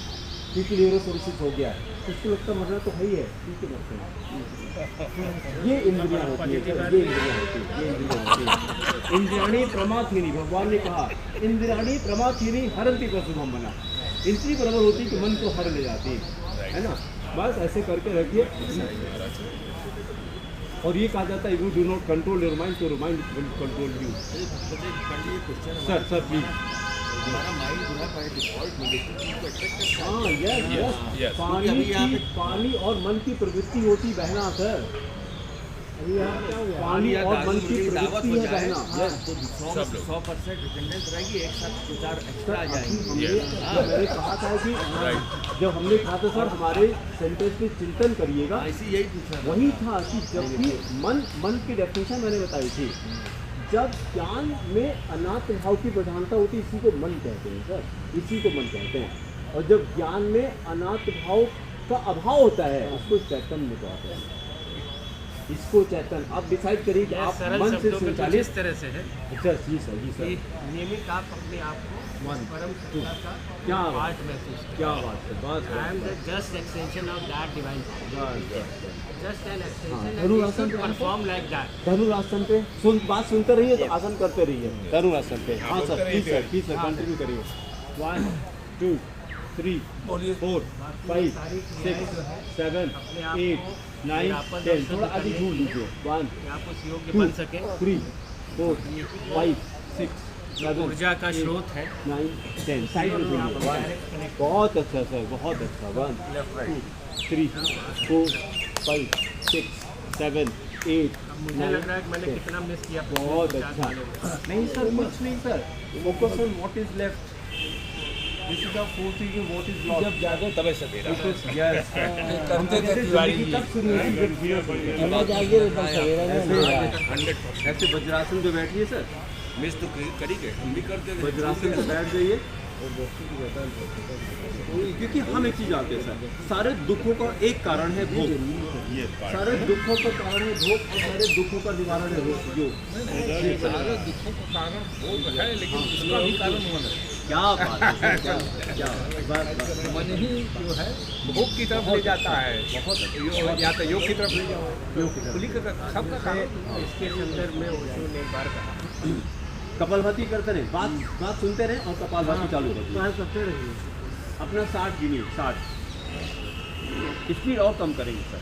क्योंकि न्यूरोसिस हो गया है, उसको लगता मरना तो है ही है, ठीक है मरते हैं। ये इंद्रिया होती है, ये इंद्रिया होती है, ये इंद्रिया होती है। इंद्रियाणी प्रमाथीनी, भगवान ने कहा इंद्रियाणी प्रमाथीनी हरंती पशुभम बना। इतनी प्रबल होती है कि मन को हर ले जाती है ना। बस ऐसे करके रखिए। और ये कहा जाता है you do not control your mind, तो mind will control you. Sir please. हाँ यस, पानी और मन की प्रवृत्ति होती बहना सर, पानी और मन की प्रवृत्ति है बहना। 100% डिपेंडेंस रहेगी, एक साथ 2-4 एक्स्ट्रा आ जाएंगे। मैंने कहा था कि जब हमने कहा था सर हमारे सेंटेंस पे चिंतन करिएगा, यही पूछा वही था कि जब भी मन की डेफिनेशन मैंने बताई थी, जब ज्ञान में अनात्म भाव की प्रधानता होती है, इसी को मन कहते हैं सर, इसी को मन कहते हैं। और जब ज्ञान में अनात्म भाव का अभाव होता है, उसको चैतन्य कहते हैं, इसको चैतन्य। आप डिसाइड करिए कि आप मन से संचालित इस तरह से है। अच्छा जी सर, जी सर। नियमित आप अपने आप को परम सत्ता का क्या पार्ट महसूस करें। क्या बात है, बस I am the just extension of that divine power, just an extension dhanurasana पे परफॉर्म लाइक दैट। धनुरासन पे बात सुनते रहिए, तो आसन करते रहिए धनुरासन पे। हाँ sir, please sir, please sir, continue करिए। 1 2 3 4 5 6 7 8 9 10। थोड़ा आगे झूल लीजिए। 1 आप उस योग्य 2 बन सके। 3 4 5 6 7 ऊर्जा का स्रोत है। 9 10। साइड में झूलिए। बहुत अच्छा सर, बहुत अच्छा। 1 2 3 4 5 6 7 8 मुझे लग रहा है कि मैंने कितना मिस किया। बहुत अच्छा। नहीं सर, कुछ नहीं sir, focus on what is left. This is the fourth thing, what is lost. जब जागो तब सवेरा। यस, करते थे दिवाली तब शुरू हुई। अब जागे तो सवेरा में। ऐसे वज्रासन पे बैठिए सर, मिस तो करी गए, हम भी करते थे। वज्रासन पे बैठ जाइए। क्योंकि हम एक चीज जानते हैं सर, सारे दुखों का एक कारण है भोग। सारे दुखों का कारण है भोग, और सारे दुखों का निवारण है योग। सारे दुखों का कारण भोग है, लेकिन उसका भी कारण मन है। क्या बात है सर, क्या बस मन ही जो है भोग की तरफ ले जाता है, बहुत या तो योग की तरफ ले जाओ, सबका कारण। इसके संदर्भ में ओशो ने एक बार कहा, कपालभाति करते रहे, बात सुनते रहे और कपालभाति चालू करते रहिए। अपना 60 गिनिए, 60। स्पीड और कम करेंगे सर,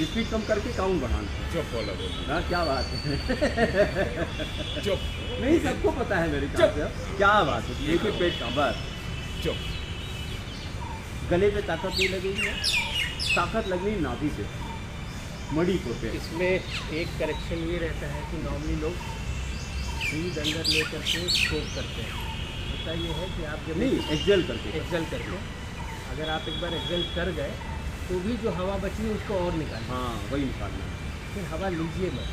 स्पीड कम करके काउंट बढ़ाना। चुप वाला बोल, हाँ क्या बात है। चुप। नहीं, सबको पता है मेरे ख्याल से। क्या बात है, एक ही पेट का बस। चुप। गले पे ताकत नहीं लगेगी, ताकत लगनी नाभि पे, मणि पे। इसमें एक करेक्शन ये रहता है कि नॉर्मली लोग ब्रीद अंदर लेकर के स्कोप करते हैं। होता ये है कि आप जब नहीं, एक्सेल करके। अगर आप एक बार एक्सेल कर गए तो भी जो हवा बची है उसको और निकालिए। हाँ, वही निकालना। फिर हवा लीजिए मत।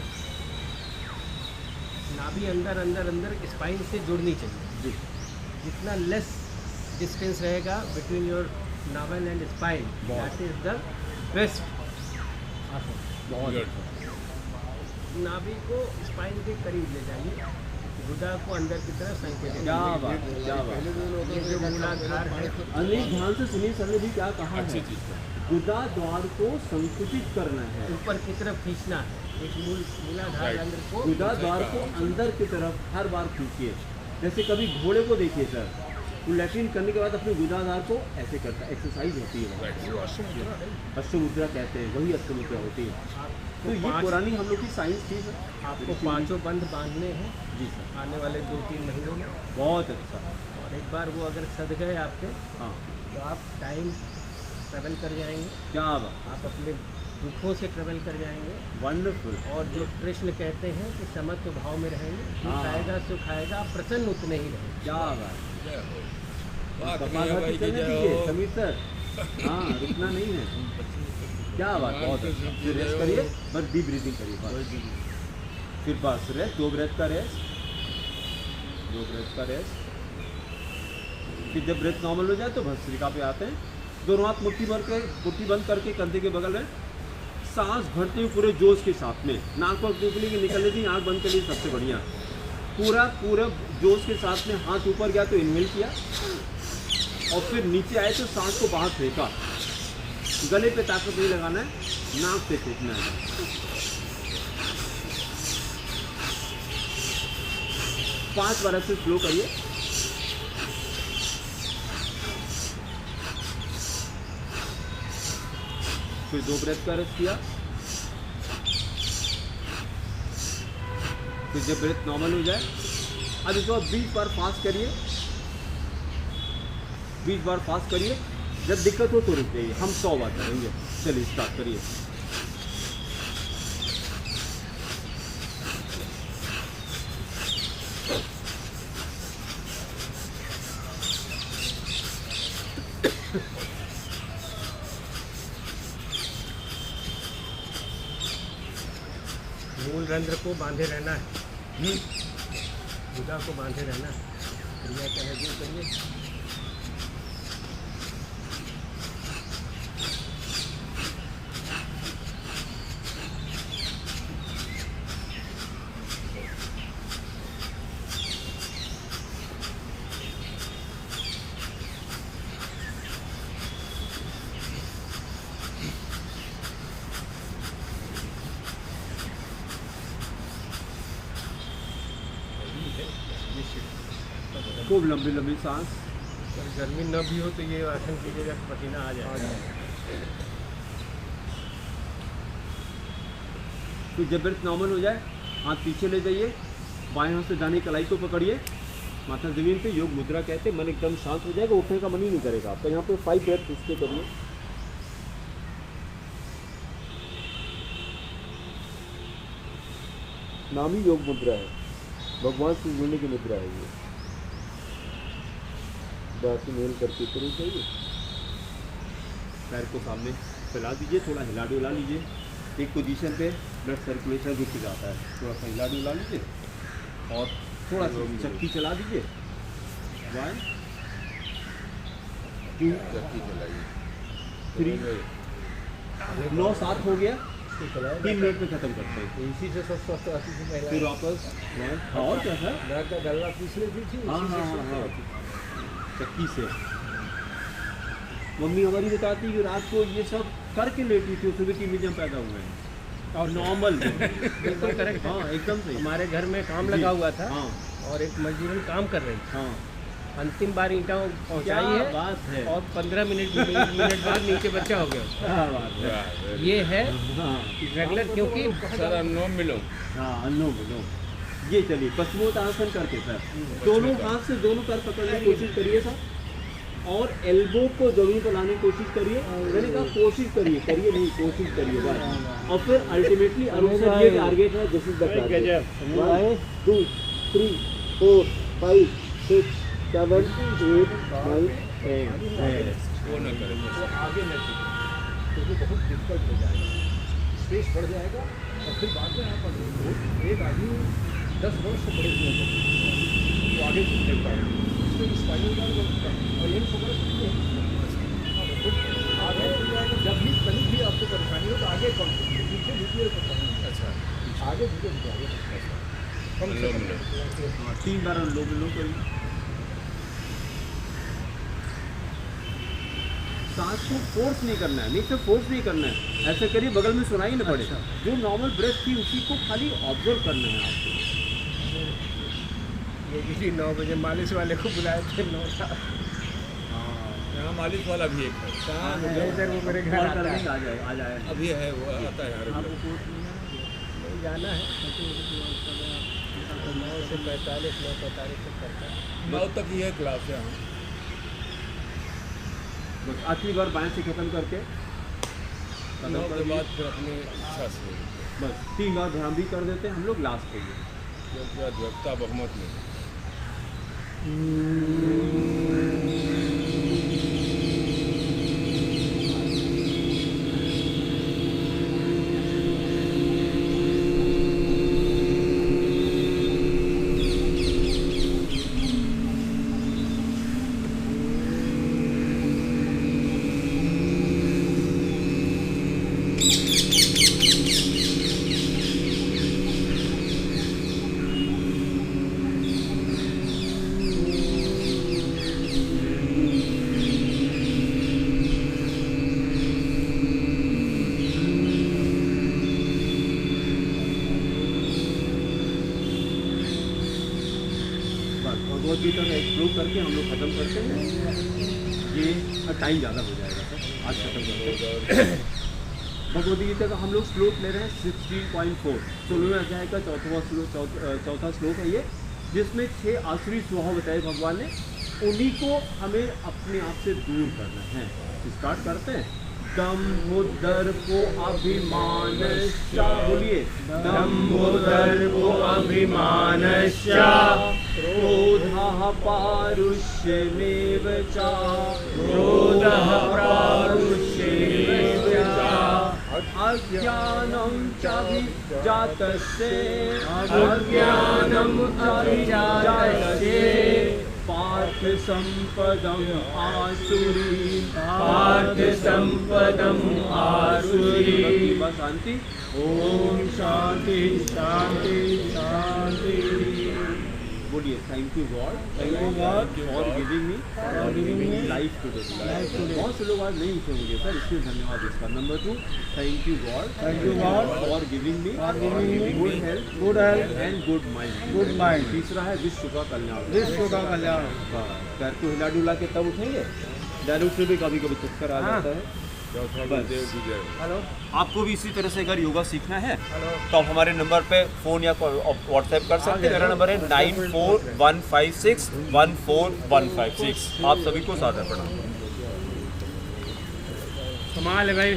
नाभि अंदर स्पाइन से जुड़नी चाहिए। जितना लेस डिस्टेंस रहेगा between your novel and spine, that is the best आसन। बहुत नाभि को स्पाइन के करीब ले जाइए, गुदा को अंदर की तरफ संकेत। क्या बात है, क्या बात है। ये जो मूलाधार है, अनेक ध्यान से सुनिए, सर ने भी क्या कहा है, गुदा द्वार को संकुचित करना है, ऊपर की तरफ खींचना है। एक मूलाधार अंदर को, गुदा द्वार को अंदर की तरफ हर बार खींचिए। जैसे कभी घोड़े को देखिए सर, वो लैट्रिन करने के बाद अपने गुदाधार को ऐसे करता है, एक्सरसाइज होती है, अष्टमुद्रा कहते हैं, वही अष्टमुद्रा होती है। तो ये पुरानी हम लोग की साइंस थी सर। आपको 5 बंध बांधने हैं जी सर, आने वाले 2-3 महीनों में। बहुत अच्छा। और एक बार वो अगर सद गए आपके, हाँ, तो आप टाइम ट्रेवल कर जाएंगे, क्या बात, आप अपने दुखों से ट्रेवल कर जाएंगे। वंडरफुल। और जो कृष्ण कहते हैं कि समत्व भाव में रहेंगे, हाँ। सुख आएगा सुख आएगा, आप प्रसन्न उतने ही रहेंगे। क्या बात, कपालभाति करने दीजिए समीर सर। हाँ, रुकना नहीं है, क्या बात, बहुत अच्छा। फिर रेस्ट करिए, बस डीप ब्रीथिंग करिए बस। फिर बस रेस्ट, 2 ब्रेथ का रेस्ट, 2 ब्रेथ का रेस्ट। फिर जब ब्रेथ नॉर्मल हो जाए तो भस्त्रिका पे आते हैं। दोनों हाथ मुट्ठी बंद करके कंधे के बगल में, सांस भरते हुए पूरे जोश के साथ में, नाक पर निकलने दी, आँख बंद कर ली, सबसे बढ़िया। पूरा जोश के साथ में हाथ ऊपर गया तो इनहेल किया, और फिर नीचे आए तो सांस को बाहर फेंका। गले पे ताकत नहीं लगाना है, नाक से फेंकना है। पांच बार ऐसे स्लो करिए। फिर 2 ब्रेथ का रेस्ट किया। फिर जब ब्रेथ नॉर्मल हो जाए, अब इसको आप 20 बार फास्ट करिए, 20 बार फास्ट करिए। जब दिक्कत हो तो रुक जाइए, हम 100 बार करेंगे। चलिए स्टार्ट करिए। मूल रंध्र को बांधे रहना है, गुदा को बांधे रहना है। क्रिया चाहे जो करिए। खूब लंबी लंबी सांस। अगर गर्मी न भी हो तो ये आसन कीजिएगा, पसीना आ जाएगा। तो जब ब्रेथ नॉर्मल हो जाए, हाथ पीछे ले जाइए, बाएं हाथ से दाहिनी कलाई को पकड़िए, माथा जमीन पे, योग मुद्रा कहते हैं। मन एकदम शांत हो जाएगा, उठने का मन ही नहीं करेगा आपका। यहाँ पे 5 ब्रेथ इसके करिए। नाम ही योग मुद्रा है, भगवान से जुड़ने की मुद्रा है ये। बस मेल करके करो चाहिए। पैर को सामने फैला दीजिए, थोड़ा हिला डुला लीजिए। एक पोजीशन पे ब्लड सर्कुलेशन रुक जाता है, थोड़ा सा हिला डुला लीजिए और थोड़ा सा चक्की चला दीजिए। 1 2 3 9 7 हो गया। 3 मिनट में खत्म करते हैं। इसी से सब स्वस्थ आती थी महिला। फिर वापस और क्या था, मैं का गला पिछले भी थी। हाँ हाँ हाँ हाँ, चक्की से। मम्मी हमारी बताती कि रात को ये सब करके लेटी थी, सुबह की मिजम पैदा हुए हैं और नॉर्मल। बिल्कुल करेक्ट। हाँ एकदम सही। हमारे घर में काम लगा हुआ था, हाँ और एक मजदूरन काम कर रही थी। हाँ, अंतिम बार ईंटा पहुंचाई क्या है, बात है। और 15 मिनट बाद नीचे बच्चा हो गया। क्या बात है। ये है हाँ रेगुलर, क्योंकि सर अनुलोम विलोम। हाँ, अनुलोम विलोम। ये चलिए पश्चिमोत्तासन करके सर, दोनों हाथ से दोनों पैर पकड़ने की कोशिश करिए सर, और एल्बो को जमीन पर लाने की कोशिश करिए। मैंने कहा कोशिश करिए, करिए नहीं, कोशिश करिए बस। और फिर अल्टीमेटली अरुण सर ये टारगेट है, दिस इज द टारगेट। 1 2 3 4 5 6 7 8 9 10। वो न करें। आगे न चले, क्योंकि बहुत डिफिकल्ट हो जाएगा, स्पेस बढ़ जाएगा। और फिर बाद में आप एक आदमी 10 वर्ष से बड़े हुए तो आगे नहीं पाएगा। इसमें स्पाइनल कॉर्ड और यही फोकस आगे जब भी कहीं भी आपको परेशानी हो तो आगे कम पीछे वीडियो परेशानी। अच्छा, आगे वीडियो आगे कम से कम 3 बार अनुलोम विलोम करिए। सांस को फोर्स नहीं करना है, नीचे फोर्स नहीं करना है, ऐसे करिए बगल में सुनाई ना पड़े। जो नॉर्मल ब्रेथ थी उसी को खाली ऑब्जर्व करना है आपको। ये किसी 9 बजे मालिश वाले को बुलाए थे 9 था। यहाँ मालिश वाला भी एक है। कहाँ है इधर, वो मेरे घर कॉल आता कर है। देंगे, आ जाए। अभी है, वो आता है हर नहीं जाना है 9 से 45 तक करता है। 9 तक ही है क्लास है। बस आखिरी बार बाएं से खत्म करके 9 के बाद फिर अपनी इच्छा से बस 3 बार भ्राम भी कर देते हैं हम लोग लास्ट के लिए। क्योंकि अध्यक्षता बहुमत में बस भगवद गीता का एक्सप्लोर करके हम लोग खत्म करते हैं। ये टाइम ज़्यादा हो जाएगा सर, आज खत्म करते हैं। भगवद गीता का हम लोग श्लोक ले रहे हैं 16.4, 16वें अध्याय का चौथा श्लोक है ये, जिसमें 6 आसुरी स्वभाव बताए भगवान ने, उन्हीं को हमें अपने आप से दूर करना है। स्टार्ट करते हैं। दम्भ दर्प अभिमान, बोलिए दम्भ दर्प अभिमान, क्रोधः पारुष्यमेव च, क्रोधः पारुष्यमेव च, अज्ञानं च अभिजातस्य, अज्ञानं अभिजातस्य, पार्थ संपदम आसुरी, पार्थ संपदम आसुरी। बस शांति। ओम शांति शांति शांति। बोलिए thank you God, for giving me life today. बहुत से लोग आज नहीं लिखे मुझे सर, इसलिए धन्यवाद इसका। Number 2, thank you God for giving me good health and good mind. तीसरा है विश्व का कल्याण। पैर को हिला डुला के तब उठेंगे, डायरेक्ट से भी कभी कभी चक्कर आ जाता है। हेलो, आपको भी इसी तरह से अगर योगा सीखना है तो आप हमारे नंबर पे फ़ोन या व्हाट्सएप कर सकते हैं। मेरा नंबर है 9415614156। आप सभी को सादर प्रणाम। कमाल है भाई।